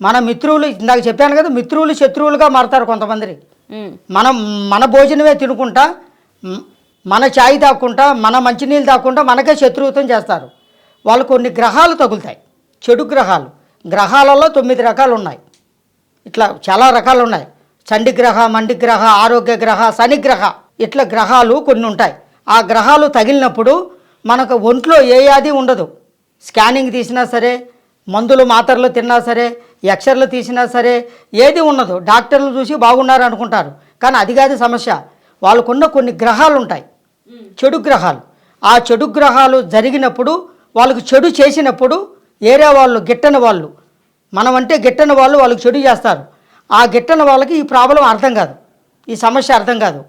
మన మిత్రులు, ఇందాక చెప్పాను కదా, మిత్రులు శత్రువులుగా మారుతారు కొంతమంది. మన భోజనమే తినుకుంటా, మన ఛాయ్ తాక్కుంటా, మన మంచినీళ్ళు తాక్కుంటా మనకే శత్రుత్వం చేస్తారు. వాళ్ళు కొన్ని గ్రహాలు తగులుతాయి, చెడు గ్రహాలు. గ్రహాలలో 9 రకాలు ఉన్నాయి, ఇట్లా చాలా రకాలు ఉన్నాయి. చండిగ్రహ, మండిగ్రహ, ఆరోగ్య గ్రహ, శనిగ్రహ, ఇట్లా గ్రహాలు కొన్ని ఉంటాయి. ఆ గ్రహాలు తగిలినప్పుడు మనకు ఒంట్లో ఏ వ్యాధి ఉండదు. స్కానింగ్ తీసినా సరే, మందులు మాత్రలు తిన్నా సరే, ఎక్స్రేలు తీసినా సరే ఏది ఉండదు. డాక్టర్లు చూసి బాగున్నారు అనుకుంటారు, కానీ అది కాదు సమస్య. వాళ్ళకున్న కొన్ని గ్రహాలు ఉంటాయి, చెడు గ్రహాలు. ఆ చెడు గ్రహాలు జరిగినప్పుడు, వాళ్ళకు చెడు చేసినప్పుడు ఏరే వాళ్ళు, గిట్టని వాళ్ళు, మనం అంటే గిట్టని వాళ్ళు వాళ్ళకి చెడు చేస్తారు. ఆ గిట్టని వాళ్ళకి ఈ ప్రాబ్లం అర్థం కాదు, ఈ సమస్య అర్థం కాదు.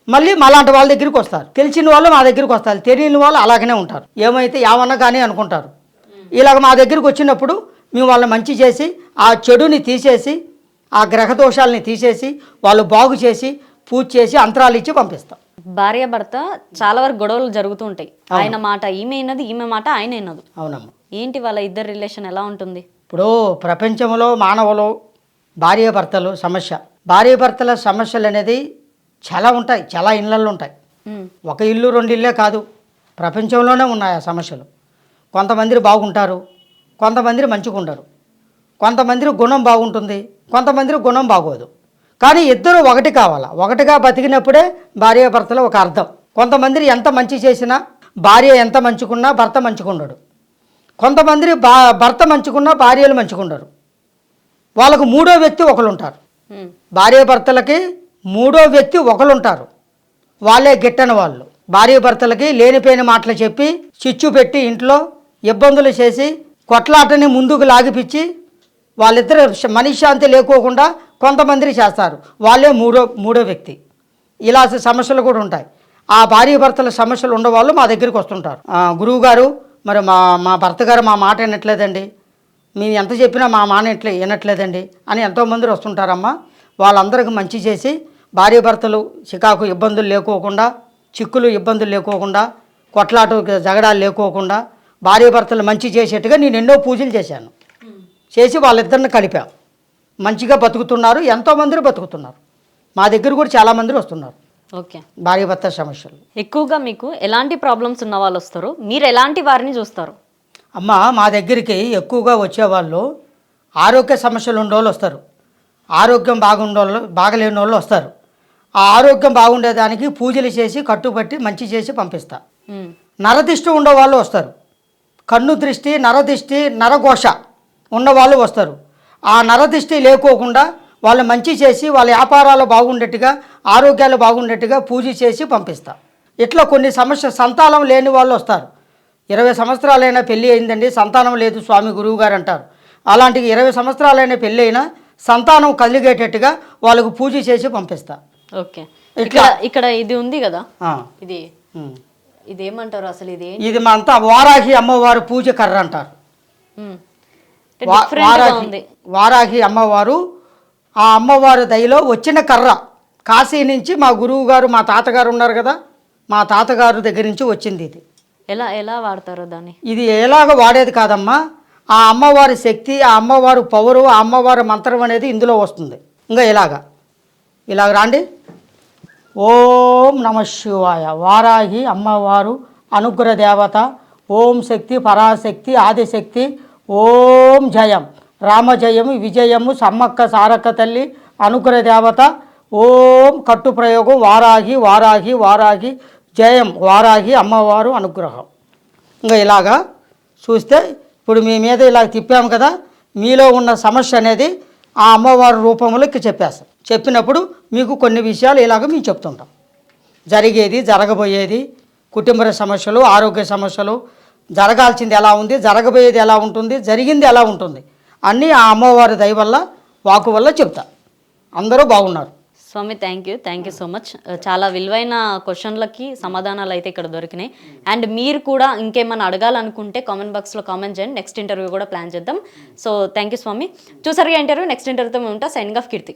మళ్ళీ మాలాంటి వాళ్ళ దగ్గరికి వస్తారు. తెలిసిన వాళ్ళు మా దగ్గరికి వస్తారు, తెలియని వాళ్ళు అలాగనే ఉంటారు. ఏమైతే ఏమన్నా కానీ అనుకుంటారు. ఇలాగ మా దగ్గరికి వచ్చినప్పుడు మేము వాళ్ళని మంచి చేసి, ఆ చెడుని తీసేసి, ఆ గ్రహ దోషాలని తీసేసి, వాళ్ళు బాగు చేసి, పూజ చేసి, అంతరాలు ఇచ్చి పంపిస్తాం. భార్య భర్త చాలా వరకు గొడవలు జరుగుతూ ఉంటాయి. ఆయన మాట ఈమె విన్నది, ఈమె మాట ఆయన విన్నదు. అవునమ్మా. ఏంటి వాళ్ళ ఇద్దరు రిలేషన్ ఎలా ఉంటుంది? ఇప్పుడు ప్రపంచంలో మానవులు భార్యాభర్తలు సమస్య, భార్యాభర్తల సమస్యలు అనేది చాలా ఉంటాయి, చాలా ఇళ్ళల్లో ఉంటాయి. ఒక ఇల్లు 2 ఇల్లే కాదు, ప్రపంచంలోనే ఉన్నాయి ఆ సమస్యలు. కొంతమంది బాగుంటారు, కొంతమంది మంచిగా ఉండరు, కొంతమంది గుణం బాగుంటుంది, కొంతమంది గుణం బాగోదు. కానీ ఇద్దరు ఒకటి కావాలా, ఒకటిగా బతికినప్పుడే భార్యాభర్తలు ఒక అర్థం. కొంతమంది ఎంత మంచి చేసినా, భార్య ఎంత మంచుకున్నా భర్త మంచుకుండడు. కొంతమంది భర్త మంచుకున్నా భార్యలు మంచుకుండరు. వాళ్ళకు 3వ వ్యక్తి ఒకరు ఉంటారు. భార్యాభర్తలకి 3వ వ్యక్తి ఒకరు ఉంటారు, వాళ్ళే గిట్టని వాళ్ళు. భార్యాభర్తలకి లేనిపోయిన మాటలు చెప్పి, చిచ్చు పెట్టి, ఇంట్లో ఇబ్బందులు చేసి, కొట్లాటని ముందుకు లాగిపిచ్చి, వాళ్ళిద్దరు మనశ్శాంతి లేకోకుండా కొంతమంది చేస్తారు, వాళ్ళే మూడో వ్యక్తి. ఇలా సమస్యలు కూడా ఉంటాయి. ఆ భార్యాభర్తల సమస్యలు ఉండేవాళ్ళు మా దగ్గరికి వస్తుంటారు. గురువు గారు, మరి మా భర్త గారు మా మాట వినట్లేదండి, మేము ఎంత చెప్పినా మా మాట వినట్లేదండి అని ఎంతోమంది వస్తుంటారమ్మా. వాళ్ళందరికీ మంచి చేసి, భార్యాభర్తలు చికాకు ఇబ్బందులు లేకోకుండా, చిక్కులు ఇబ్బందులు లేకోకుండా, కొట్లాట జగడాలు లేకోకుండా భార్యాభర్తలు మంచి చేసేట్టుగా నేను ఎన్నో పూజలు చేశాను. చేసి వాళ్ళిద్దరిని కలిపాం, మంచిగా బతుకుతున్నారు, ఎంతోమంది బతుకుతున్నారు. మా దగ్గర కూడా చాలామంది వస్తున్నారు. ఓకే. భార్యాభర్త సమస్యలు ఎక్కువగా మీకు ఎలాంటి ప్రాబ్లమ్స్ ఉన్న వాళ్ళు వస్తారు, మీరు ఎలాంటి వారిని చూస్తారు? అమ్మ, మా దగ్గరికి ఎక్కువగా వచ్చేవాళ్ళు ఆరోగ్య సమస్యలు ఉండేవాళ్ళు వస్తారు, ఆరోగ్యం బాగలేని వాళ్ళు వస్తారు. ఆ ఆరోగ్యం బాగుండేదానికి పూజలు చేసి, కట్టుబట్టి మంచి చేసి పంపిస్తా. నరదిష్టి ఉండేవాళ్ళు వస్తారు, కన్ను దృష్టి, నరదిష్టి, నరఘోష ఉన్నవాళ్ళు వస్తారు. ఆ నరదిష్టి లేకోకుండా వాళ్ళు మంచి చేసి, వాళ్ళ వ్యాపారాలు బాగుండేట్టుగా, ఆరోగ్యాలు బాగుండేట్టుగా పూజ చేసి పంపిస్తా. ఇట్లా కొన్ని సంతానం లేని వాళ్ళు వస్తారు. 20 సంవత్సరాలైనా పెళ్ళి అయిందండి, సంతానం లేదు స్వామి గురువు గారు అంటారు. అలాంటి 20 సంవత్సరాలైనా పెళ్ళి అయినా సంతానం కలిగేటట్టుగా వాళ్ళకు పూజ చేసి పంపిస్తా. ఓకే. ఇక్కడ ఇది ఉంది కదా, ఇది ఏమంటారు అసలు? ఇది మా అంతా వారాహి అమ్మవారు పూజ కర్ర అంటారు. వారాహి అమ్మవారు, ఆ అమ్మవారి దయలో వచ్చిన కర్ర. కాశీ నుంచి మా గురువు గారు, మా తాతగారు ఉన్నారు కదా, మా తాతగారు దగ్గర నుంచి వచ్చింది ఇది. ఎలా వాడతారో దాన్ని? ఇది ఎలాగ వాడేది కాదమ్మా, ఆ అమ్మవారి శక్తి, ఆ అమ్మవారి పవరు, ఆ అమ్మవారి మంత్రం అనేది ఇందులో వస్తుంది. ఇంకా ఇలాగ రాండి. ఓం నమ శివాయ. వారాహి అమ్మవారు అనుగ్రహ దేవత, ఓం శక్తి, పరాశక్తి, ఆదిశక్తి, ఓం జయం. రామజయము విజయము సమ్మక్క సారక్క తల్లి అనుగ్రహ దేవత ఓం కట్టు ప్రయోగం వారాహి వారాహి వారాహి జయం వారాహి అమ్మవారు అనుగ్రహం. ఇంకా ఇలాగా చూస్తే ఇప్పుడు మీ మీద ఇలా తిప్పాము కదా, మీలో ఉన్న సమస్య అనేది ఆ అమ్మవారి రూపంలోకి చెప్పేస్తాం. చెప్పినప్పుడు మీకు కొన్ని విషయాలు ఇలాగ మేము చెప్తుంటాం. జరిగేది జరగబోయేది, కుటుంబ సమస్యలు, ఆరోగ్య సమస్యలు, జరగాల్సింది ఎలా ఉంది, జరగబోయేది ఎలా ఉంటుంది, జరిగింది ఎలా ఉంటుంది అన్నీ ఆ అమ్మవారి దయ వల్ల వాకు వల్ల చెప్తా. అందరూ బాగున్నారు. స్వామి థ్యాంక్ యూ సో మచ్. చాలా విలువైన క్వశ్చన్లకి సమాధానాలు అయితే ఇక్కడ దొరికినాయి. అండ్ మీరు కూడా ఇంకేమైనా అడగాలనుకుంటే కామెంట్ బాక్స్లో కామెంట్ చేయండి. నెక్స్ట్ ఇంటర్వ్యూ కూడా ప్లాన్ చేద్దాం. సో థ్యాంక్ యూ స్వామి. చూసారుగా ఇంటర్వ్యూ. నెక్స్ట్ ఇంటర్వ్యూతో మేము ఉంటా. సైనింగ్ ఆఫ్ కీర్తి.